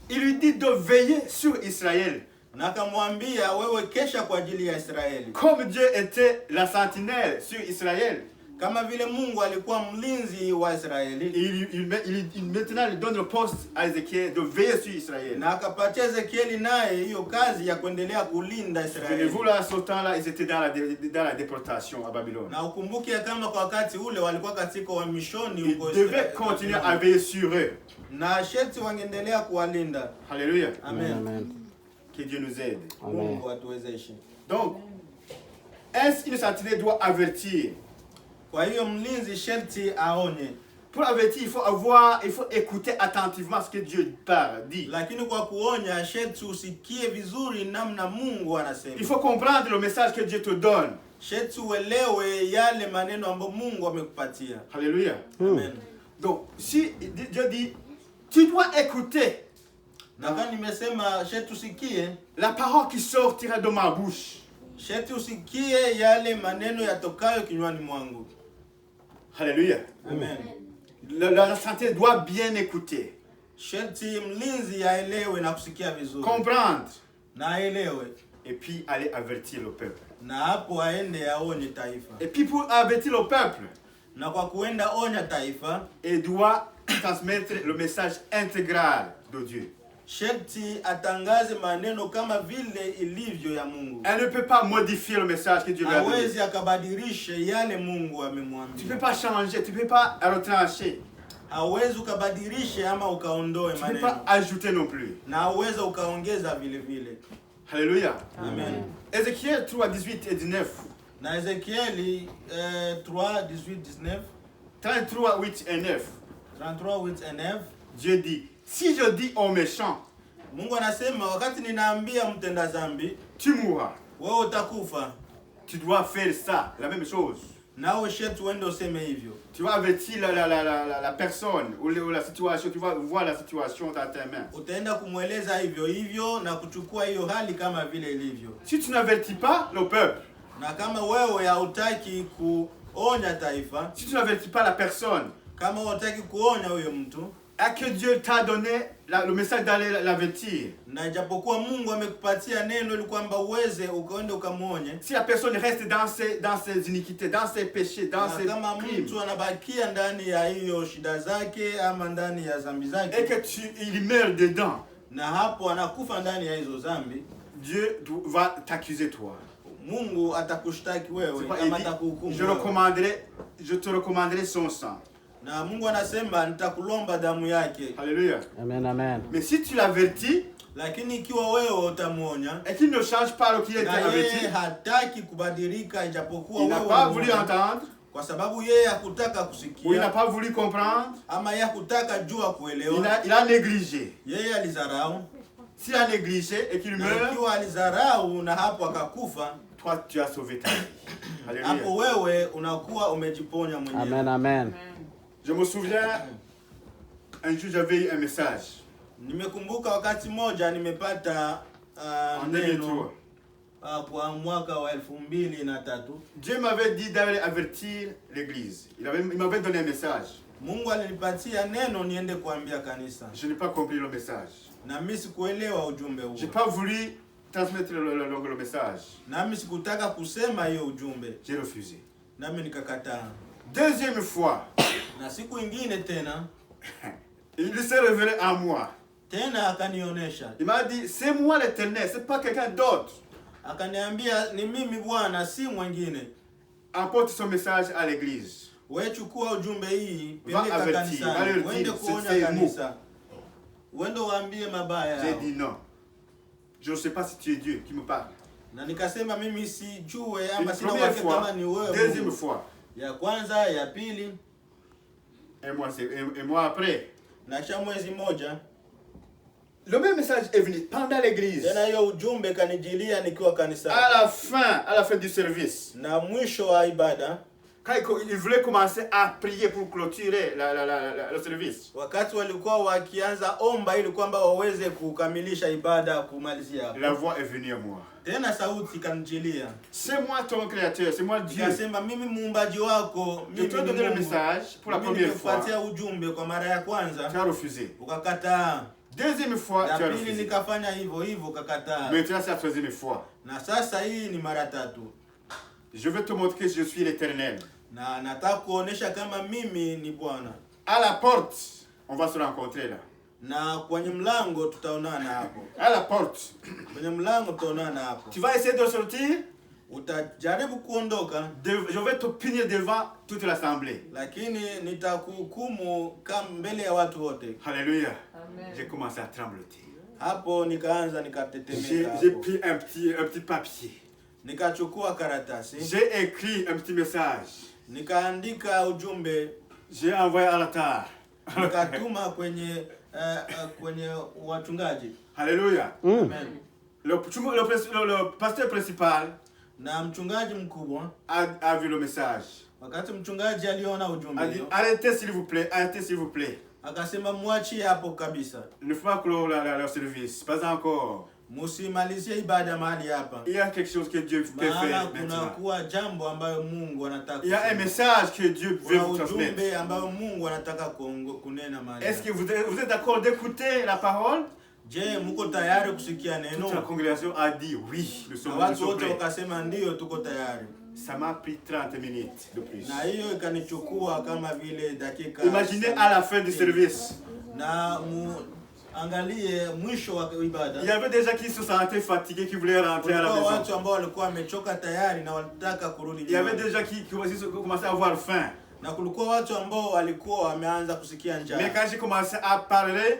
Il lui dit de veiller sur Israël. na akamwambia wewe kesha kwa ajili ya Israeli. Comme Dieu était la sentinelle sur Israël, Kama vile Mungu alikuwa mlinzi wa Israeli, maintenant il donne le poste à Ézéchiel de veiller sur Israël. na akapatia Ezekieli naye hiyo kazi ya kuendelea kulinda Israeli. Souvenez-vous là, ce temps-là, ils étaient dans la déportation à Babylone. Na ukumbuke kama kwa wakati ule walikuwa katika uhamishoni Ils huko devaient Israeli. continuer à veiller sur eux. Na sherti wangeendelea kuwalinda. Alléluia. Amen. Amen. Que Dieu nous aide. Amen. Mungu atuwezeshe. Donc, une sentinelle doit avertir. Kwa hiyo mlinzi sherti aonye. Pour avertir, il faut écouter attentivement ce que Dieu dit. Lakini kwa kuonya sherti usikie vizuri namna Mungu anasema. Il faut comprendre le message que Dieu te donne. Sherti uelewe yale maneno ambayo Mungu amekupatia. Alléluia. Amen. Donc, si Dieu dit, tu dois écouter Na kama nimesema sheti usikie, la parole qui sortira de ma bouche. sheti usikie yale maneno yatokayo kinywani mwangu. Alléluia. Amen. La santé doit bien écouter, Sheti mlinzi aelewe na kusikia vizuri. comprendre, Na aelewe. et puis aller avertir le peuple. Na hapo aende aonye taifa. Et puis pour avertir le peuple, Na kwa kuenda onya taifa, il doit transmettre le message intégral de Dieu. sheti atangaze maneno kama vile ilivyo ya Mungu. Elle ne peut pas modifier le message que Dieu lui a donné. Hawezi akabadilishe yale Mungu Tu ne amemwambia. peux pas changer, tu ne peux pas retrancher, Hawezi ukabadilishe ama ukaondoe tu ne peux pas maneno. ajouter non plus. Na hawezi ukaongeza vile vile. Alléluia. Amen. Ézéchiel 3, 18 et 19. Na Ezekieli 3, 18, 19, 33, 8 et 9. 33, 8 et 9. Dieu dit, si je dis aux méchants, Mungu anasema wakati ninaambia mtenda dhambi, tu mourras, wewe utakufa, tu dois faire ça, la même chose. nawe sheti uende useme hivyo. Tu vas avertir la personne ou la situation, tu vas voir la situation dans tes mains. Utaenda kumweleza hivyo hivyo na kuchukua hiyo hali kama vile ilivyo. Si tu n'avertis pas le peuple, Na kama wewe hautaki kuonya taifa, si tu n'avertis pas la personne, kama hutaki kuonya huyo mtu, et que Dieu t'a donné le message d'aller l'avertir, na japokuwa Mungu amekupatia neno ili kwamba uweze ukaende ukamwonye, si la personne reste dans ses iniquités, dans ses péchés, dans na ses kama crimes, mtu anabakia ndani ya hiyo shida zake ama ndani ya dhambi et zake, que il meurt dedans, na hapo anakufa ndani ya hizo dhambi, Dieu va t'accuser toi. Mungu atakushtaki C'est wewe pas- ama il dit, atakuhukumu je wewe. te recommanderai son sang. Na Mungu anasema nitakulomba damu yake. Alléluia. Amen, amen. Mais si tu l'avertis Lakini ikiwa wewe utamwonya et qu'il ne change pas le qui est na yeye averti, hataki kubadilika, ijapokuwa il n'a wewe pas voulu ulimwonya, entendre, kwa sababu yeye hakutaka ou il n'a kusikia pas voulu comprendre, ama yeye hakutaka jua kuelewa, il a négligé. yeye alizarau. S'il a négligé et qu'il Na meurt, ikiwa alizarau na hapo akakufa, toi tu as sauvé ta vie. hapo Alléluia. wewe unakuwa umejiponya Amen, mwenyewe. amen. Je me souviens, un jour j'avais eu un message Nimekumbuka wakati moja nimepata en neno 2003. kwa mwaka wa 2003. Dieu m'avait dit d'aller avertir l'église. Il m'avait donné un message. Mungu alinipatia neno niende kuambia kanisa. Je n'ai pas compris le message. Na mimi sikuelewa ujumbe huo. Je n'ai pas voulu transmettre le message. Na mimi sikutaka kusema hiyo ujumbe. J'ai refusé. Na mimi nikakataa. Deuxième fois, Na siku ingine tena il s'est révélé à moi. tena akanionyesha. Il m'a dit, c'est moi l'Éternel, c'est pas quelqu'un d'autre. Akaniambia ni mimi Bwana, si mwingine. Apporte son message à l'église. Wewe chukua ujumbe hii, Va peleka avertir, va kanisani, leur uende dire, kuonya c'est kanisa. Uende waambie mabaya J'ai yao. dit non. Je ne sais pas si tu es Dieu qui me parle. Na nikasema mimi sijue Une ama sina première uhakika fois, kama ni wewe. deuxième Mungu. fois, Ya kwanza, ya pili, un mois après. na cha mwezi moja. Le même message est venu pendant l'église. Tena hiyo ujumbe kanijilia nikiwa kanisani. À la fin du service, Na mwisho wa ibada, quand il voulait commencer à prier pour clôturer le service, wakati walikuwa wakianza omba ili kwamba waweze kukamilisha ibada kumalizia hapo. la voix est venue à moi. Tena sauti kanijilia. C'est moi ton créateur, c'est moi Dieu. Nikasema mimi muumbaji wako, Je mimi te donne le message pour la Mimi première fois. nimekupatia ujumbe kwa mara ya Tu kwanza, as refusé. ukakataa. Deuxième fois, Ya tu as pili refusé. nikafanya hivyo hivyo, ukakataa. Maintenant, c'est la troisième fois. Na sasa hii ni mara tatu. Je veux te montrer que je suis l'Éternel. Na nataka kuonesha kama mimi ni Bwana. À la porte, on va se rencontrer là. Na kwenye mlango tutaonana hapo. À la porte. Kwenye mlango tutaonana hapo. Tu vas essayer de sortir. Utajaribu kuondoka, Je vais te punir devant toute l'assemblée. lakini nitakuhukumu kama mbele ya watu wote. Alléluia. Amen. J'ai commencé à trembloter. Hapo nikaanza nikatetemeka J'ai hapo. pris un petit papier. Nikachukua karatasi, J'ai écrit un petit message. nikaandika ujumbe, J'ai envoyé à l'altar. nikatuma kwenye kwenye wachungaji. Alléluia. Amen. Le pasteur principal Na mchungaji mkubwa, a vu le message. wakati mchungaji aliona ujumbe A dit, hiyo, arrêtez s'il vous plaît, Akasema muachie hapo kabisa. Ne faut pas clore leur service, pas encore. Musimalizie ibada mahali hapa. Il y a quelque chose que Dieu peut faire Kuna maintenant. kuwa jambo ambayo Mungu anataka. Il y a un message que Dieu veut vous transmettre. Ujumbe ambayo Mungu anataka kunena mahali. Est-ce que vous êtes d'accord d'écouter la parole? Je, muko tayari kusikia neno? Toute la congrégation a dit oui, nous sommes Watu wote prêts. wakasema ndio, tuko tayari. Ça m'a pris 30 minutes de plus. Na hiyo ikanichukua kama vile dakika. Imaginez à la fin du service. Na angalie mwisho wa ibada. Il y avait des gens qui se sentaient fatigués, qui voulaient rentrer à la maison. Watu ambao walikuwa wamechoka tayari na walitaka kurudi. Il y avait des gens qui commençaient à avoir faim. Na kulikuwa watu ambao walikuwa wameanza kusikia njaa. Mais quand j'ai commencé à parler,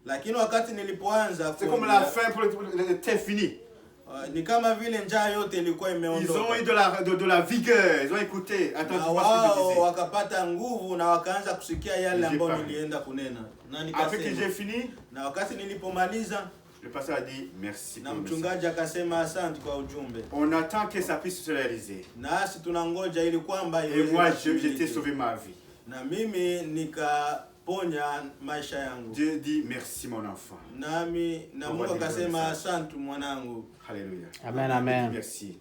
lakini wakati nilipoanza c'est comme la faim pour était fini. Ni kama vile njaa yote ilikuwa imeondoka. Ils ont eu de la vigueur, ils ont écouté attentivement ce que je disais. Wakapata nguvu na wakaanza kusikia yale ambayo nilienda kunena. Na après que j'ai fini, na wakati nilipomaliza, le pasteur a dit merci. Na mchungaji akasema asante kwa ujumbe. On attend que ça puisse se réaliser. Nasi tunangoja ili kwamba et moi j'étais sauvé ma vie. Na mimi nikaponya maisha yangu. Dieu dit merci mon enfant. Nami na Mungu akasema asante mwanangu. Alléluia. Amen, amen. Merci.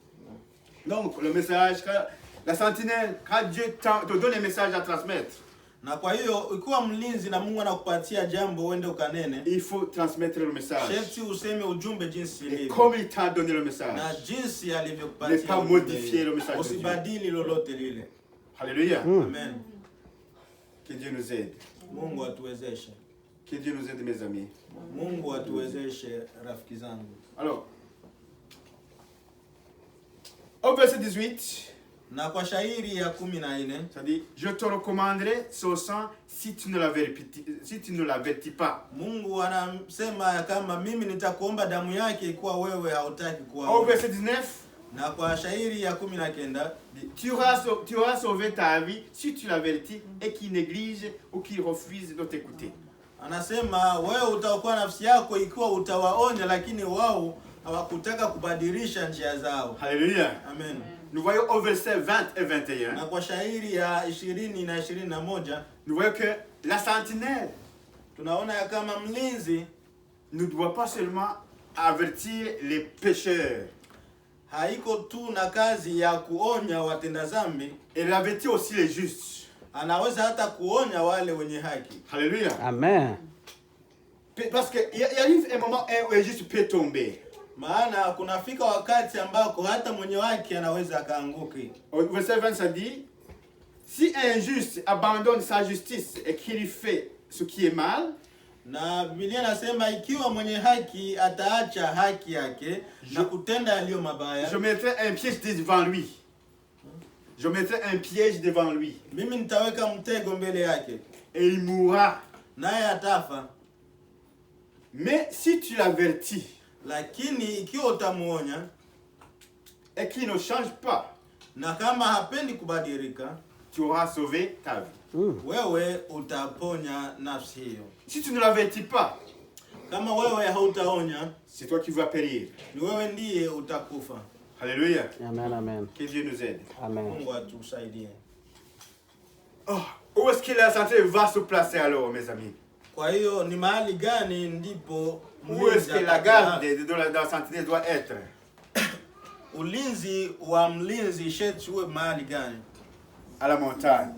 Donc le message, la sentinelle, quand Dieu te donne un message à transmettre, na kwa hiyo ikiwa mlinzi na Mungu anakupatia jambo uende ukanene, il faut transmettre le message. Sharti useme ujumbe jinsi ilivyo. Comme il t'a donné le message. Na jinsi alivyokupatia. Ne pas modifier le message. Usibadili lolote lile. Alléluia. Amen. Que Dieu nous aide. Mungu atuwezeshe. Que Dieu nous aide mes amis. Mungu atuwezeshe rafiki zangu. Alors, au verset 18, na kwa shairi ya 14, ça dit, je te recommanderai ce sang si tu ne l'avertis pas. Mungu anasema kama mimi nitakuomba damu yake ikiwa wewe hautaki kuwa. Au verset 19, na kwa shairi ya 19, tu auras sauvé ta vie si tu l'avertis et qu'il néglige ou qu'il refuse de t'écouter. Anasema wewe utaokoa nafsi yako ikiwa utawaonya lakini wao hawakutaka kubadilisha njia zao. Alléluia. Amen. Nous voyons au verset 20 et 21. Na kwa shairi ya 20 na 21, nous voyons que la sentinelle, tunaona ya kama mlinzi ne doit pas seulement avertir les pécheurs. Haiko tu na kazi ya kuonya watenda dhambi, elle avertit aussi les justes. Anaweza hata kuonya wale wenye haki. Alléluia. Amen. Parce qu'il arrive un moment où un juste peut tomber. Maana kunafika wakati ambako hata mwenye haki anaweza akaanguka. Au verset 20 ça dit, si un juste abandonne sa justice et qu'il fait ce qui est mal, na Biblia inasema ikiwa mwenye haki ataacha haki yake na kutenda yaliyo mabaya, je mettrai un piège devant lui. Je mettrai un piège devant lui. Mimi nitaweka mtego mbele yake. Et il mourra. Naye atafa. Mais si tu l'avertis, lakini ikiwa utamuonya et qu'il ne change pas, na kama hapendi kubadilika, tu auras sauvé ta vie. Wewe utaponya nafsi hiyo. Si tu ne l'avertis pas, kama wewe hautaonya, c'est toi qui vas périr. Ni wewe ndiye utakufa. Alléluia. Amen, amen. Que Dieu nous aide. Amen. Mungu atusaidie. Où est-ce que la santé va se placer alors, mes amis? Kwa hiyo ni mahali gani ndipo où est-ce que la garde de la sentinelle doit être? Ulinzi wa mlinzi sharti uwe mahali gani? À la montagne.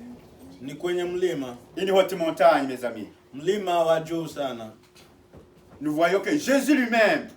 Ni kwenye mlima. Une haute montagne, mes amis. Mlima wa juu sana. Nous voyons que Jésus lui-même,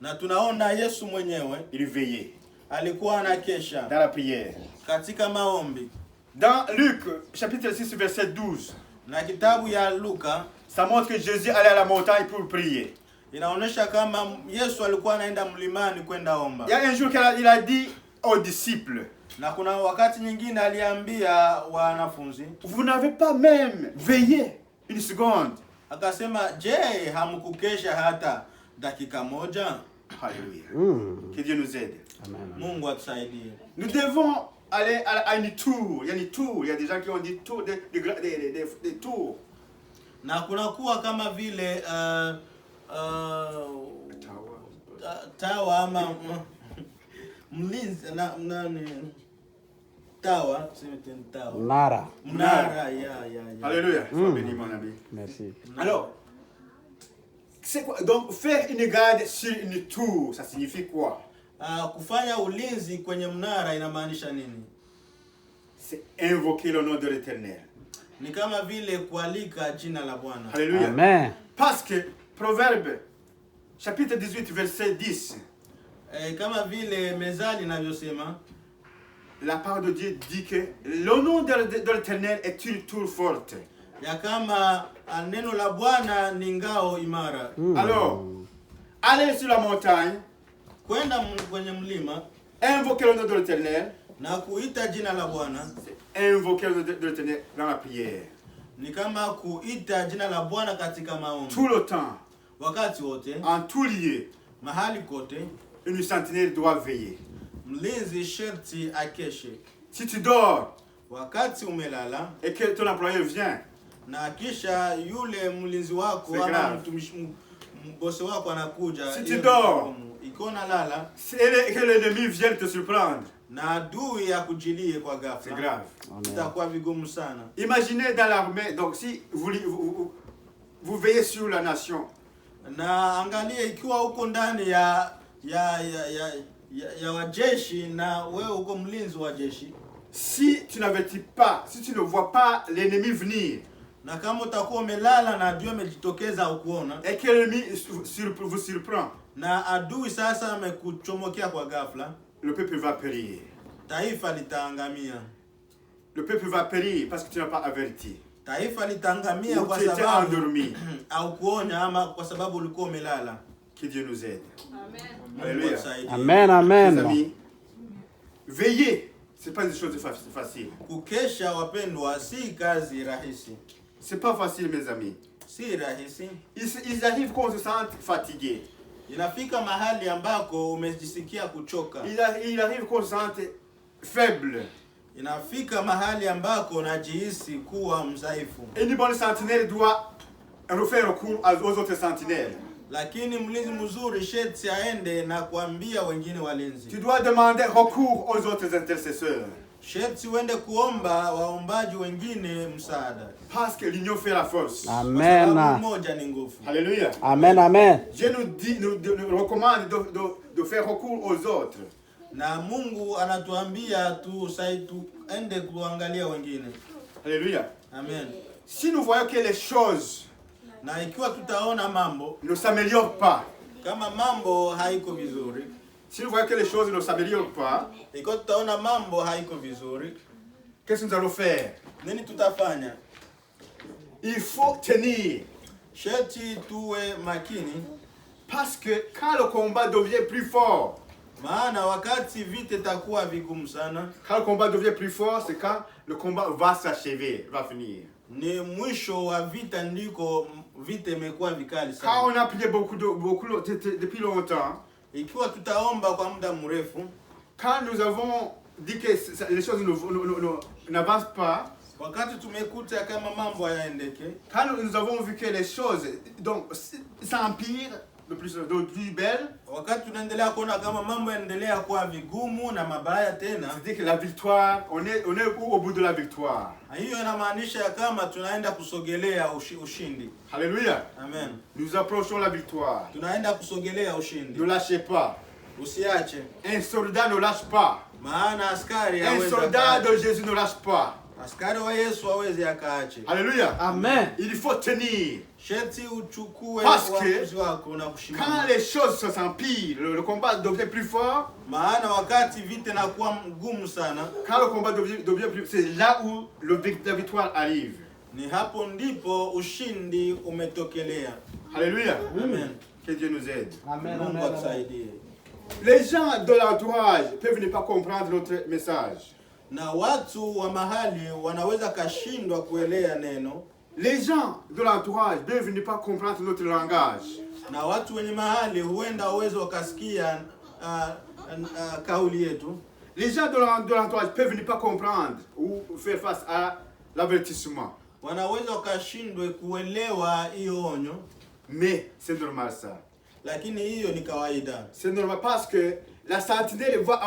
na tunaona Yesu mwenyewe, il veillait. Alikuwa anakesha. Dans la prière. Katika maombi. Dans Luc, chapitre 6, verset 12. Na kitabu ya Luka, ça montre que Jésus allait à la montagne pour prier. Inaonyesha kama Yesu alikuwa anaenda mlimani kwenda omba. Il y a un jour il a dit aux disciples. Na kuna wakati nyingine aliambia wanafunzi, vous n'avez pas même veillé une seconde. Akasema, je, hamkukesha hata dakika moja? Alléluia. Que Dieu nous aide. Amen. Mungu atusaidie. Nous devons aller à une tour. Il y a une tour. Il y a des gens qui ont dit tour, des tours. Na kunakuwa kama vile tawa ama mlinzi tawa, tuseme tena tawa. Mnara. Mnara, ya. Alléluia. Sois béni, mon ami. Merci. Alors, c'est quoi? Donc, faire une garde sur une tour, ça signifie quoi? Kufanya ulinzi kwenye mnara inamaanisha nini? C'est invoquer le nom de l'Éternel. Ni kama vile kualika jina la Bwana. Alléluia. Amen. Parce que, Proverbe, chapitre 18, verset 10, Kama vile Mezali inavyosema, la parole de Dieu dit que le nom de l'Éternel est une tour forte. ya kama neno la Bwana ni ngao imara. Alors, aller sur la montagne, Kwenda kwenye mlima invoquer le nom de l'Éternel, na kuita jina la Bwana invoquer le nom de l'Éternel dans la prière. ni kama kuita jina la Bwana katika maombi. Tout le temps, Wakati wote, en tout lieu, mahali kote, une sentinelle doit veiller. mlinzi sherti akeshe. Si tu dors Wakati umelala et que ton employeur vient, na kisha yule mlinzi wako C'est ama grave. mtumishi bosi wako anakuja, Si tu hiyo dors. ni jukumu. Ikiwa unalala et que l'ennemi vienne te surprendre, na adui ya kujilie kwa c'est ghafla, grave. itakuwa vigumu sana. Imaginez dans l'armée, donc si vous veillez sur la nation, Na angalia ikiwa uko ndani ya wajeshi na wewe uko mlinzi wa jeshi, si tu n'avertis pas, si tu ne vois pas l'ennemi venir, na kama utakuwa umelala na adui amejitokeza au kuona, et que l'ennemi vous surprend, na adui sasa amekuchomokea kwa ghafla, le peuple va périr. taifa litaangamia. Le peuple va périr parce que tu n'as pas averti. Taifa litaangamia Ou kwa tu étais sababu endormi. au kuonya ama kwa sababu ulikuwa umelala. Que Dieu nous aide. Mungu Alléluia. atusaidie. Amen, Mes amen. amis, veiller, c'est pas une chose facile. Kukesha wapendwa, si kazi rahisi, C'est pas facile, mes amis. si rahisi. Ils arrivent qu'on se sente fatigué. Inafika mahali ambako umejisikia kuchoka. Il arrive qu'on se sente faible. Inafika mahali ambako unajihisi kuwa mdhaifu. Une bonne sentinelle doit refaire recours aux autres sentinelles. Lakini mlinzi mzuri shetsi aende na kuambia wengine walinzi. Tu dois demander recours aux autres intercesseurs. Shetsi uende kuomba waombaji wengine msaada. Parce que l'union fait la force. Kwa sababu Amen. moja ni nguvu. Alléluia. Amen, amen. Dieu nous recommande de faire recours aux autres. Na Mungu anatuambia tuende kuangalia wengine. Alléluia. Amen. Si nous voyons que les choses Na ikiwa tutaona mambo ne s'améliorent pas, kama mambo haiko vizuri, si nous voyons que les choses ne s'améliorent pas, ikiwa tutaona mambo haiko vizuri, qu'est-ce que nous allons faire? nini tutafanya? Il faut tenir. Sherti tuwe makini, Parce que quand le combat devient plus fort, maana wakati vita itakuwa vigumu sana, quand le combat devient plus fort, c'est quand le combat va s'achever, va finir. ni mwisho wa vita ndiko vita imekuwa vikali Quand sana. on a prié depuis longtemps, Ikiwa tutaomba kwa muda mrefu, quand nous avons dit que les choses n'avancent pas, wakati tumekuta kama mambo hayaendeke, quand nous avons vu que les choses donc s'empirent de plus belle, wakati tunaendelea kuona kama mambo yanaendelea kuwa vigumu na mabaya tena, c'est-à-dire que la victoire, on est au bout de la victoire. hiyo inamaanisha ya kama tunaenda kusogelea ushindi. Alléluia. Amen. Nous approchons la victoire. Tunaenda kusogelea Ne ushindi. lâchez pas. Usiache, Un soldat ne lâche pas. maana askari Un hawezi soldat akaache. de Jésus ne lâche pas. Askari wa Yesu hawezi akaache. Alléluia. Amen. Il faut tenir. Sherti uchukue Parce que uamuzi wako na Quand kushimama. les choses s'empirent, le combat devient plus fort. Maana wakati vita inakuwa mgumu sana, Quand le combat devient plus, c'est là où la victoire arrive. ni hapo ndipo ushindi umetokelea. Alléluia. Amen. Que Dieu nous aide. Amen, Mungu amen, amen. atusaidie. Les gens de l'entourage peuvent ne pas comprendre notre message. Na watu wa mahali wanaweza kashindwa kuelewa neno, Les gens de l'entourage peuvent ne pas comprendre notre langage. na watu wenye mahali huenda uwezo wakasikia kauli yetu. Les gens de l'entourage peuvent ne pas comprendre ou faire face à l'avertissement. Wanaweza wakashindwe kuelewa hiyo onyo, Mais c'est normal ça. lakini hiyo ni kawaida. C'est normal parce que la sentinelle va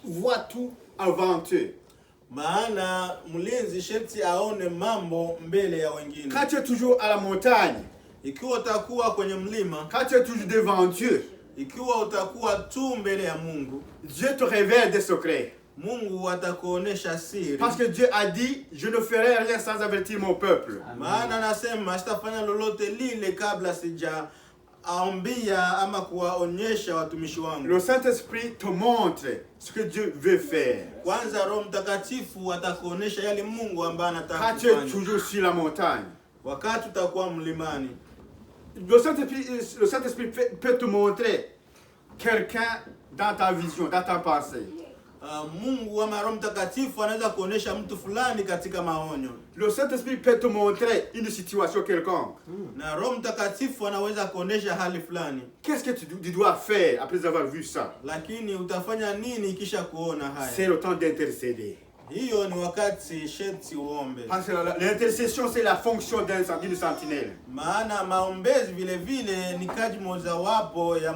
voir tout avant eux. Maana mlinzi sharti aone mambo mbele ya wengine. Quand tu es toujours à la montagne, Ikiwa utakuwa kwenye mlima, quand tu es toujours devant Dieu, ikiwa utakuwa tu mbele ya Mungu, Dieu te révèle des secrets. Mungu atakuonesha siri. Parce que Dieu a dit, je ne ferai rien sans avertir mon peuple. Maana anasema sitafanya lolote lile kabla sijaambia ama kuwaonyesha watumishi wangu. Le Saint-Esprit te montre ce que Dieu veut faire. Kwanza Roho Mtakatifu atakuonesha yale Mungu ambaye anataka Quand tu es kufanya. toujours sur la montagne, Wakati utakuwa mlimani, le Saint-Esprit peut te montrer quelqu'un dans ta vision, dans ta pensée. Mungu ama Roho Mtakatifu anaweza kuonesha mtu fulani katika maonyo. Le Saint-Esprit peut te montrer une situation quelconque. Na Roho Mtakatifu anaweza kuonesha hali fulani. Qu'est-ce que tu dois faire après avoir vu ça? Lakini utafanya nini kisha kuona haya? C'est le temps d'intercéder. Hiyo ni wakati sharti uombe. Parce que l'intercession, c'est la fonction d'une sentinelle. Maana maombezi vile vile ni kazi mojawapo ya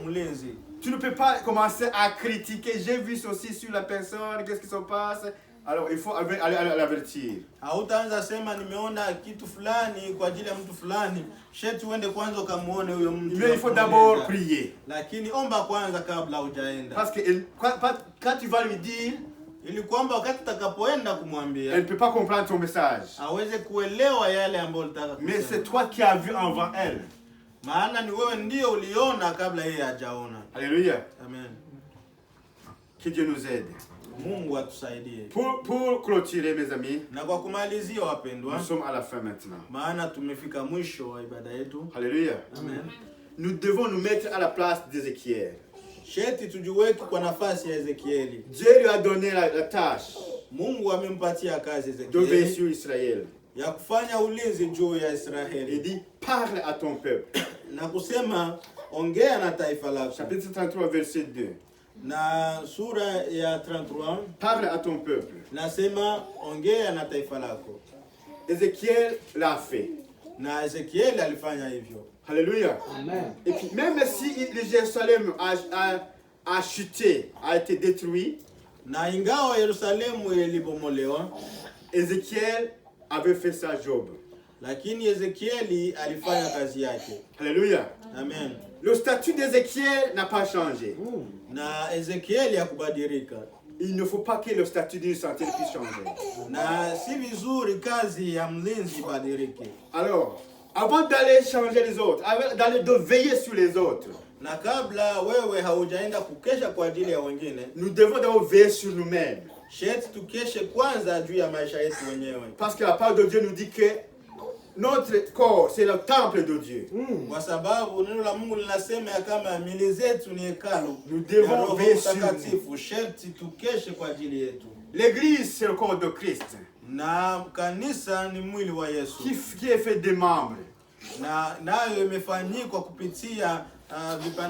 mlinzi. Tu ne peux pas commencer à critiquer. J'ai vu ceci sur la personne, qu'est-ce qui se passe? Alors, il faut aller l'avertir. Hautaanza sema nimeona kitu fulani kwa ajili ya mtu fulani, sharti uende kwanza ukamuone huyo mtu. Mais il faut d'abord prier. Lakini omba kwanza kabla hujaenda. Parce que quand tu vas lui dire, Ili kwamba wakati utakapoenda kumwambia, elle ne peut pas comprendre ton message. aweze kuelewa yale ambayo unataka kusema. Mais c'est toi qui as vu avant elle. Maana ni wewe ndio uliona kabla yeye hajaona. Alléluia. Amen. Que Dieu nous aide. Mungu atusaidie. Pour clôturer, mes amis, Na kwa kumalizia nous wapendwa, sommes à la fin maintenant. maana tumefika mwisho wa ibada yetu. Alléluia. Amen. Nous devons nous mettre à la place d'Ézéchiel. Sheti tujiweke kwa nafasi ya Ezekieli. Dieu lui a donné la tâche Mungu amempatia kazi de veiller Ezekieli sur Israël. ya kufanya ulinzi juu ya Il Israeli. dit, parle à ton peuple. Na kusema ongea na taifa lako. Chapitre 33, verset 2. Na sura ya 33 Parle à ton peuple. nasema ongea na taifa lako. Ézéchiel l'a fait. Na Ezekieli alifanya hivyo. Alléluia. Amen. Et puis, même si Jérusalem a chuté, a été détruit, Na ingawa Yerusalemu ilibomolewa, Ézéchiel avait fait sa job. lakini Ezekieli alifanya kazi yake. Alléluia. Amen. Le statut d'Ézéchiel n'a pas changé. Na Ezekieli hakubadilika. Il ne faut pas que le statut d'une sentinelle puisse changer. Na si vizuri kazi ya mlinzi ibadilike. Alors, avant d'aller changer les autres, avant d'aller de veiller sur les autres, Na kabla wewe haujaenda kukesha kwa ajili ya wengine, nous devons d'abord veiller sur nous-mêmes. sharti tukeshe kwanza juu ya maisha yetu wenyewe. Parce que la parole de Dieu nous dit que notre corps, c'est le temple de Dieu. Kwa sababu neno la Mungu linasema ya kama mili zetu ni hekalu Nous devons ya Roho veiller sur Mtakatifu. Sharti tukeshe kwa ajili yetu. L'église, c'est le corps de Christ, Na kanisa ni mwili wa Yesu. qui est fait des membres. Na nayo imefanyikwa kupitia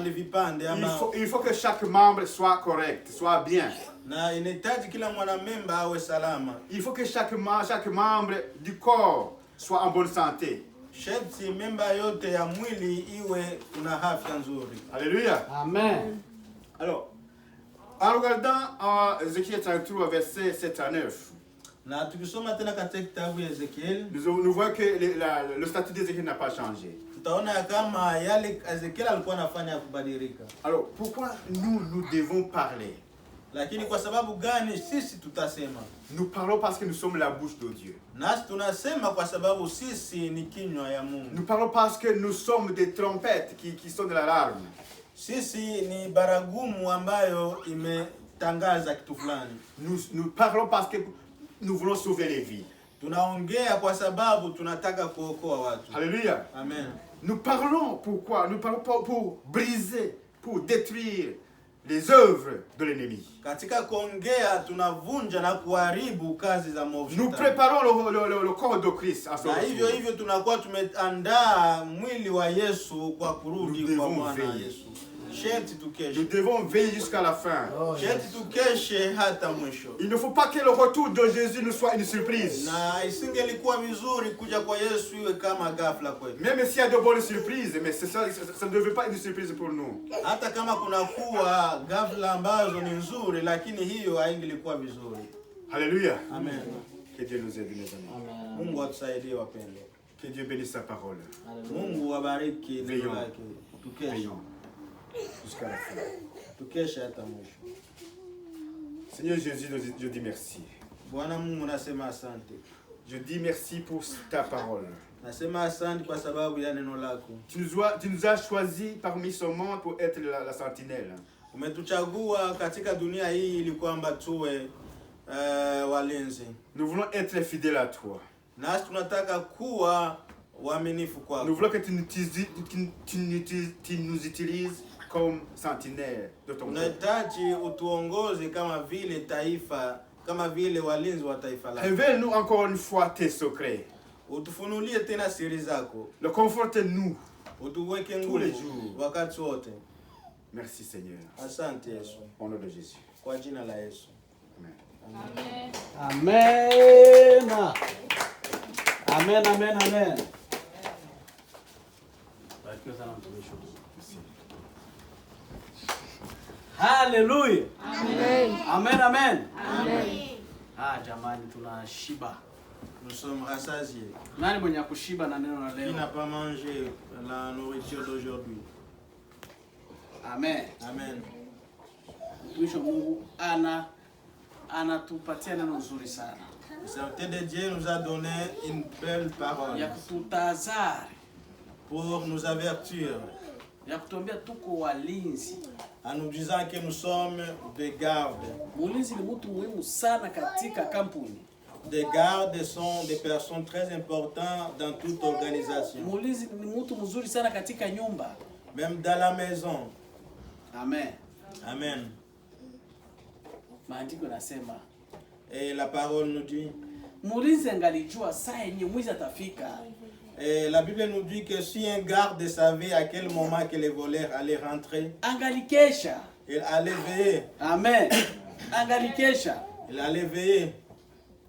vipande ama Il faut que chaque membre soit correct, soit bien. na inahitaji kila mwanamemba awe salama. Il faut que chaque membre du corps soit en bonne santé. Sharti memba yote ya mwili iwe kuna afya nzuri. Alléluia. Amen. Alors, en regardant Ézéchiel 33, verset 7 à 9, Na tukisoma tena katika kitabu ya Ezekiel, nous voyons que le statut d'Ézéchiel n'a pas changé. tutaona ya kama yale Ezekiel alikuwa anafanya kubadilika. Alors, pourquoi nous devons parler? Lakini kwa sababu gani sisi tutasema? Nous parlons parce que nous sommes la bouche de Dieu. Nasi tunasema kwa sababu sisi ni kinywa ya Mungu. Nous parlons parce que nous sommes des trompettes qui sonnent l'alarme. Sisi ni baragumu ambayo imetangaza kitu fulani. Nous parlons parce que nous voulons sauver les vies. Tunaongea kwa sababu tunataka kuokoa watu. Alléluia. Amen. Nous parlons pourquoi? Nous parlons pas pour briser, pour détruire les œuvres de l'ennemi. Katika kuongea tunavunja na kuharibu kazi za mwovu. Nous préparons le corps de Christ à son Na hivyo retour. hivyo tunakuwa tumeandaa mwili wa Yesu kwa kurudi Nous kwa devons Bwana veiller. Yesu. Sherti tukeshe. Nous devons veiller jusqu'à la fin. Sherti tukeshe hata mwisho. Il ne faut pas que le retour de Jésus nous soit une surprise. Na isingelikuwa vizuri kuja kwa Yesu iwe kama ghafla kwetu. Même s'il y a de bonnes surprises, mais ça ne devait pas être une surprise pour nous. Hata kama kuna kuwa ghafla ambazo ni nzuri, lakini hiyo haingelikuwa vizuri. Alléluia. Amen. Que Dieu nous aide, mes amis. Mungu atusaidie wapendwa. Que Dieu bénisse sa parole. Mungu abariki neno Veillons. lake. Tukeshe. Veillons jusqu'à la fin. Tukeshe hata mwisho. Seigneur Jésus, je dis merci. Bwana Mungu, nasema asante. Je dis merci pour ta parole. Nasema asante kwa sababu ya neno lako. Tu nous as choisis parmi ce monde pour être la sentinelle. Umetuchagua katika dunia hii ili kwamba tuwe walinzi. Nous voulons être fidèles à toi. Nasi tunataka kuwa waaminifu kwako. Nous voulons que tu nous utilises comme sentinelle de ton peuple. Tunahitaji utuongoze kama vile taifa, kama vile walinzi wa taifa lako. Révèle-nous encore une fois tes secrets. Utufunulie tena siri zako. Le conforte-nous. Utuweke Tous les nguvu jours. wakati wote. Merci Seigneur. Asante Yesu. Au nom de Jésus. Kwa jina la Yesu. Amen. Amen. Amen, amen, amen. Barikiwa sana mtumishi. Hallelujah. Amen. Amen, amen. Amen. Jamani tunashiba. Nous sommes rassasiés. Nani mwenye kushiba na neno la Qui leo? n'a pas mangé la nourriture d'aujourd'hui? Amen. Amen. Mtumishi wa Mungu anatupatia neno nzuri sana. Le Saint de Dieu nous a donné une belle parole Ya kututazari, pour nous avertir, ya kutuambia tuko walinzi. en nous disant que nous sommes des gardes. Mulinzi ni mtu muhimu sana katika kampuni. Des gardes sont des personnes très importantes dans toute organisation, Mulinzi ni mtu mzuri sana katika nyumba. même dans la maison. Amen. Amen. Maandiko yanasema Et la parole nous dit, mulinzi angalijua saa yenye mwizi atafika. et la Bible nous dit que si un garde savait à quel moment que les voleurs allaient rentrer, Angalikesha. il allait veiller. Amen. Angalikesha. Il allait veiller.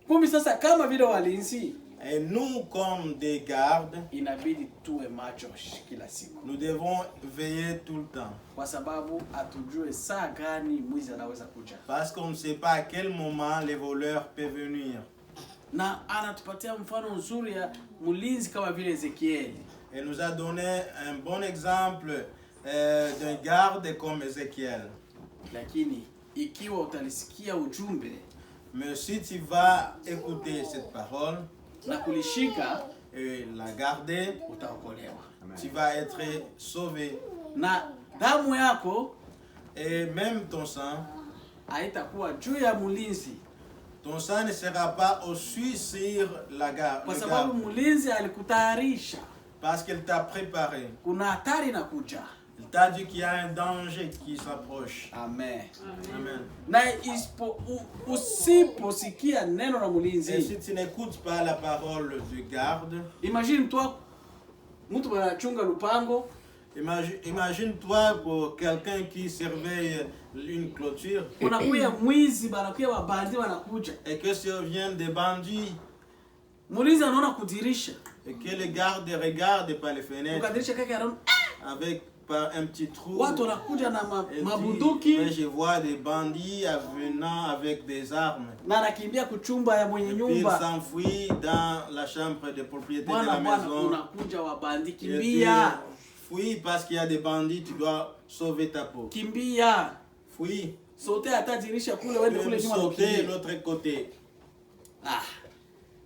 Kumbi sasa kama vile walinzi Et nous, comme des gardes, inabidi tuwe macho kila siku. nous devons veiller tout le temps. Kwa sababu atujue saa gani mwizi anaweza kuja. Parce qu'on ne sait pas à quel moment les voleurs peuvent venir. Na anatupatia mfano nzuri ya mulinzi kama vile Ezekieli. Et nous a donné un bon exemple d'un garde comme Ézéchiel. Lakini ikiwa utalisikia ujumbe Mais si tu vas écouter cette parole na kulishika, et la garder, utaokolewa. tu vas être sauvé. Na damu yako Et même ton sang, haitakuwa juu ya mulinzi, ton sang ne sera pas au-dessus sur la garde. kwa sababu mulinzi alikutayarisha. Parce qu'il t'a préparé. Kuna hatari inakuja. Il t'a dit qu'il y a un danger qui s'approche. Amen. Amen. Na usiposikia neno la Et mulinzi, si tu n'écoutes pas la parole du garde, imagine toi mtu anachunga lupango, imagine-toi pour quelqu'un qui surveille une clôture unakuya mwizi, banakuya wabandi wanakuja. et que surviennent des bandits Mulinzi anaona kudirisha. et que les gardes regardent par les fenêtres Ukadirisha kake anaona avec par un petit trou. watu wanakuja na Et dit, mabunduki mais je vois des bandits venant avec des armes. na anakimbia kuchumba ya mwenye Et puis il nyumba. s'enfuit dans la chambre de propriété de la Bwana maison. unakuja wabandi, Et puis, kimbia. fuis parce qu'il y a des bandits, tu dois sauver ta peau. Kimbia. Fuis. Sote hata dirisha kule Tu wende peux kule même nyuma sauter de ukimbie. l'autre côté. Ah.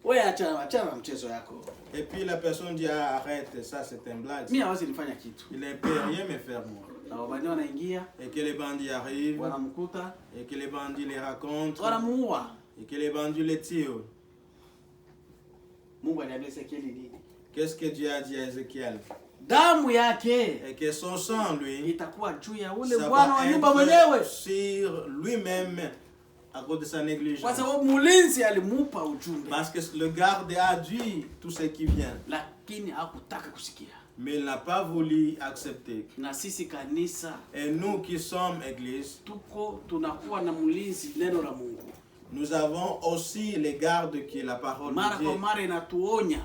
Wewe achana na mchezo yako. Et puis la personne dit ah, arrête, ça c'est un blague. Mimi hawezi nifanya kitu. Il ne peut rien me faire moi. Na wabandi wanaingia, Et que les bandits arrivent, wanamkuta, et que les bandits les racontent, wanamuua. et que les bandits les tirent. Mungu aliambia Ezekieli nini? Qu'est-ce que Dieu a dit à Ézéchiel? Damu yake Et que son sang, lui, itakuwa juu ya ule ça bwana wa va nyumba mwenyewe. être sur lui-même à cause de sa Kwa négligence. sababu mulinzi alimupa ujumbe, Parce que le garde a dit tout ce qui vient. lakini hakutaka kusikia. mais il n'a pas voulu accepter. Na sisi kanisa Et nous qui sommes église, tunakuwa na mlinzi neno la Mungu. nous avons aussi les gardes qui est la parole Mara de Dieu. kwa mara inatuonya.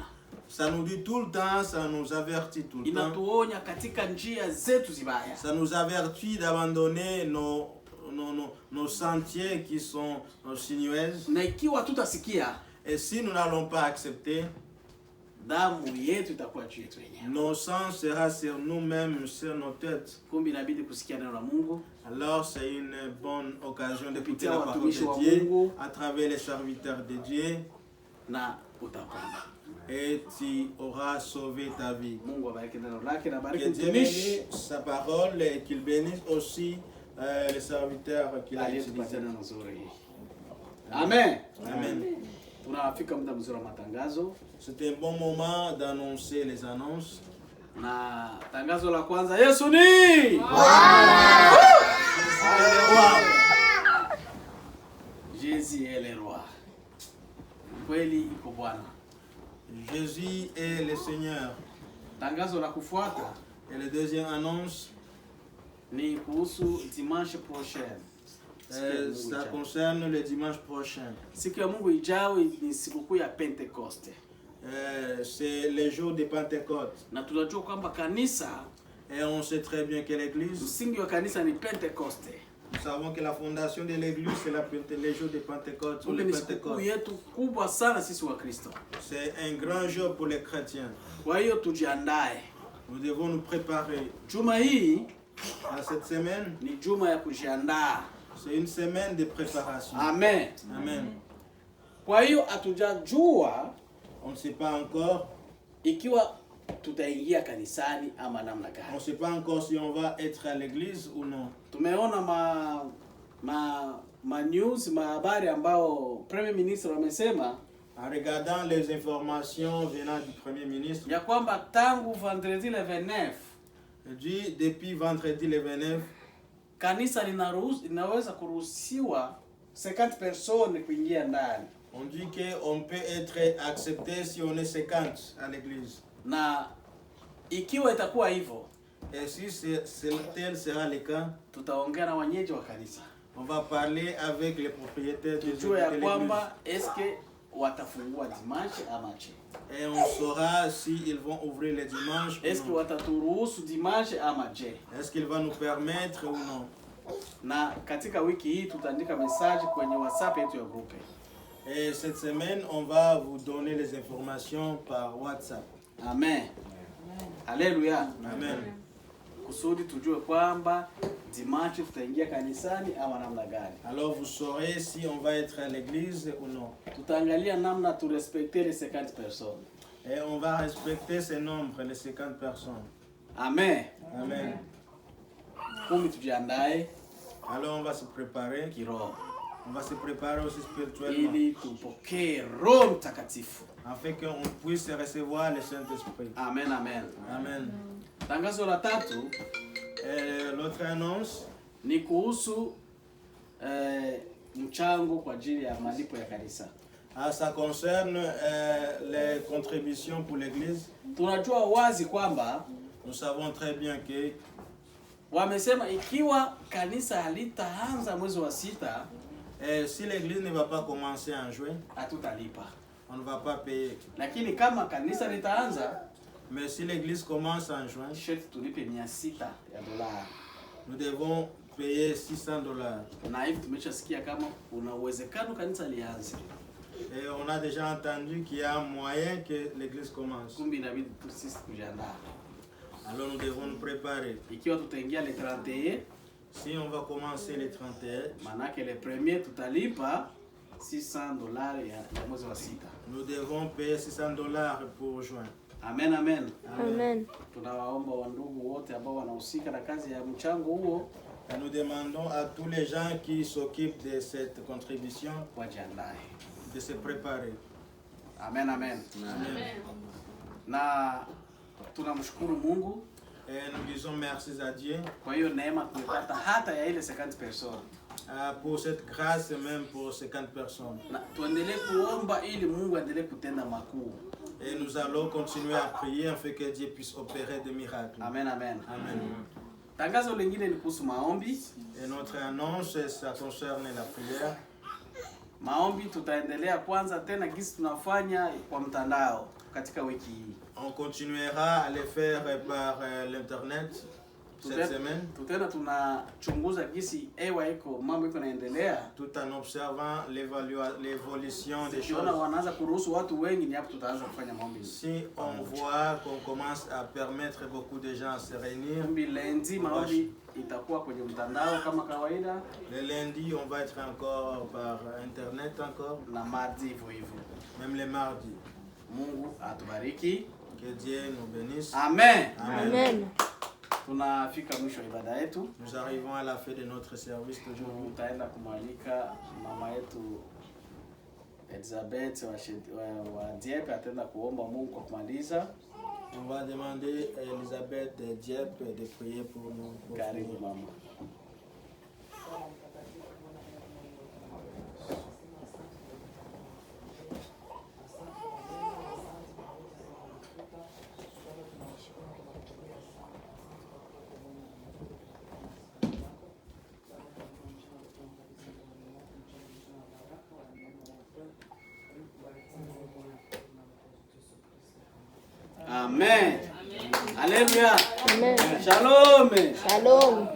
Ça nous dit tout le temps, ça nous avertit tout le temps. Inatuonya katika njia zetu zibaya. Ça nous avertit d'abandonner nos sentiers qui sont sinueuses. Na ikiwa tutasikia, Et si nous n'allons pas accepter, damu yetu itakuwa juu yetu wenyewe. nos sang sera sur nous-mêmes, sur nos têtes. Kumbe inabidi kusikia neno la Mungu. Alors c'est une bonne occasion d'écouter Kupitia la parole watumishi wa de Dieu Mungu. à travers les serviteurs de Dieu, Na utapona. et tu auras sauvé ta vie. Mungu abariki neno lake na Que bariki Dieu mtumishi bénisse sa parole et qu'il bénisse aussi les serviteurs qu'il a aliyetupatia utilisés. neno nzuri. Amen. Amen. Tunafika muda mzuri wa matangazo. C'était un bon moment d'annoncer les annonces. Na tangazo la kwanza, Yesu ni Jésus est le roi. Kweli iko Bwana. Jésus est le Seigneur. Tangazo la kufuata Et la deuxième annonce, ni kuhusu dimanche prochain. ça concerne le dimanche prochain. Siku ya Mungu ijayo ni sikukuu ya Pentekoste. C'est le jour de Pentecôte. Na tunajua kwamba kanisa, Et on sait très bien que l'église, msingi wa kanisa ni Pentekoste. nous savons que la fondation de l'église, c'est le jour de Pentecôte. Ou Ule le ni sikukuu Pentecôte. yetu kubwa sana sisi wa Kristo. C'est un grand jour pour les chrétiens. Kwa hiyo tujiandae. Nous devons nous préparer. Juma hii À cette semaine, ni juma ya kujiandaa. c'est une semaine de préparation. Amen. Amen. Kwa hiyo hatujajua On ne sait pas encore. ikiwa tutaingia kanisani ama namna On ne gani. sait pas encore si on va être à l'église ou non. Tumeona ma news habari ambao Premier Minister wamesema En regardant les informations venant du Premier ministre, ya kwamba tangu vendredi le 29 il dit depuis vendredi le 29, kanisa linaweza kuruhusiwa 50 personnes kuingia ndani. on dit qu'on peut être accepté si on est 50 à l'église. Na ikiwa itakuwa hivyo, Et si tel sera le cas, tutaongea na wenyeji wa kanisa. on va parler avec les propriétaires de Tujue ya l'église. kwamba eske watafungua dimanche ama je. Et on saura s'ils vont ouvrir les dimanches ou Eske non. wataturuhusu dimanche ama je. Est-ce qu'il va nous permettre ou non. Na katika wiki hii tutaandika message kwenye WhatsApp yetu ya groupe. Et cette semaine, on va vous donner les informations par WhatsApp. Amen. Haleluya. Amen. Kusudi tujue kwamba dimanche tutaingia kanisani ama namna gani. Alors vous saurez si on va être à l'église ou non. Tutaangalia namna tu respecter les 50 personnes. Et on va respecter ces nombres, les 50 personnes. Amen. Amen. Kumi tujiandae Alors on va se préparer. kiroho On va se préparer aussi spirituellement. ili tupokee Roho Mtakatifu. Afin qu'on puisse recevoir le Saint-Esprit. Amen, amen. Amen. Tangazo la tatu Et l'autre annonce, ni kuhusu mchango kwa ajili ya malipo ya kanisa. ça concerne les contributions pour l'église. Tunajua wazi kwamba Nous savons très bien que wamesema ikiwa kanisa halitaanza mwezi wa 6 si l'église ne va pas commencer en juin, hatutalipa. on ne va pas payer. Lakini kama kanisa litaanza, Mais si l'église commence en juin, sharti tulipe 600 ya dola. nous devons payer $600. Na hivi tumeshasikia kama una uwezekano kanisa lianze. Et on a déjà entendu qu'il y a un moyen que l'église commence. Kumbi inabidi tu sisi kujiandaa. Alors nous devons nous préparer. Ikiwa tutaingia le 31, Si on va commencer les 31, manake le premier tutalipa $600 ya mwezi wa 6. nous devons payer $600 pour juin. Amen, amen. Amen. Tunawaomba wandugu wote ambao wanahusika na kazi ya mchango huo Et nous demandons à tous les gens qui s'occupent de cette contribution wajiandae. de se préparer. Amen, amen. Amen. Na tunamshukuru Mungu Et nous disons merci à Dieu kwa hiyo neema tumepata hata ya ile 50 personnes. pour cette grâce, même pour 50 personnes. Na tuendelee kuomba ili Mungu aendelee kutenda makuu. Et nous allons continuer à prier afin que Dieu puisse opérer des miracles. Amen, amen. Amen. Tangazo lingine ni kuhusu maombi. Et notre annonce, ça concerne la prière. Maombi tutaendelea kwanza tena gisi tunafanya kwa mtandao katika wiki hii. On continuera à le faire par l'internet cette semaine. Tutaenda tunachunguza gisi ewa iko mambo iko naendelea, Tout en observant l'évolution des choses. Tukiona wanaanza kuruhusu watu wengi, ni hapo tutaanza kufanya maombi. Si on voit qu'on commence à permettre beaucoup de gens à se réunir, Lundi maombi itakuwa kwenye mtandao kama kawaida, le lundi on va être encore par internet encore, na mardi hivyo hivyo. même les mardis. Mungu atubariki. Que Dieu nous bénisse. Amen. Amen. Tunafika mwisho wa ibada yetu. Nous arrivons à la fin de notre service d'aujourd'hui. Tutaenda kumwalika mama yetu Elizabeth wa Dieppe, ataenda kuomba Mungu kwa kumaliza. On va demander à Elisabeth de Dieppe de prier pour nous. Karibu mama. Amen. Alléluia. Amen. Shalom. Shalom.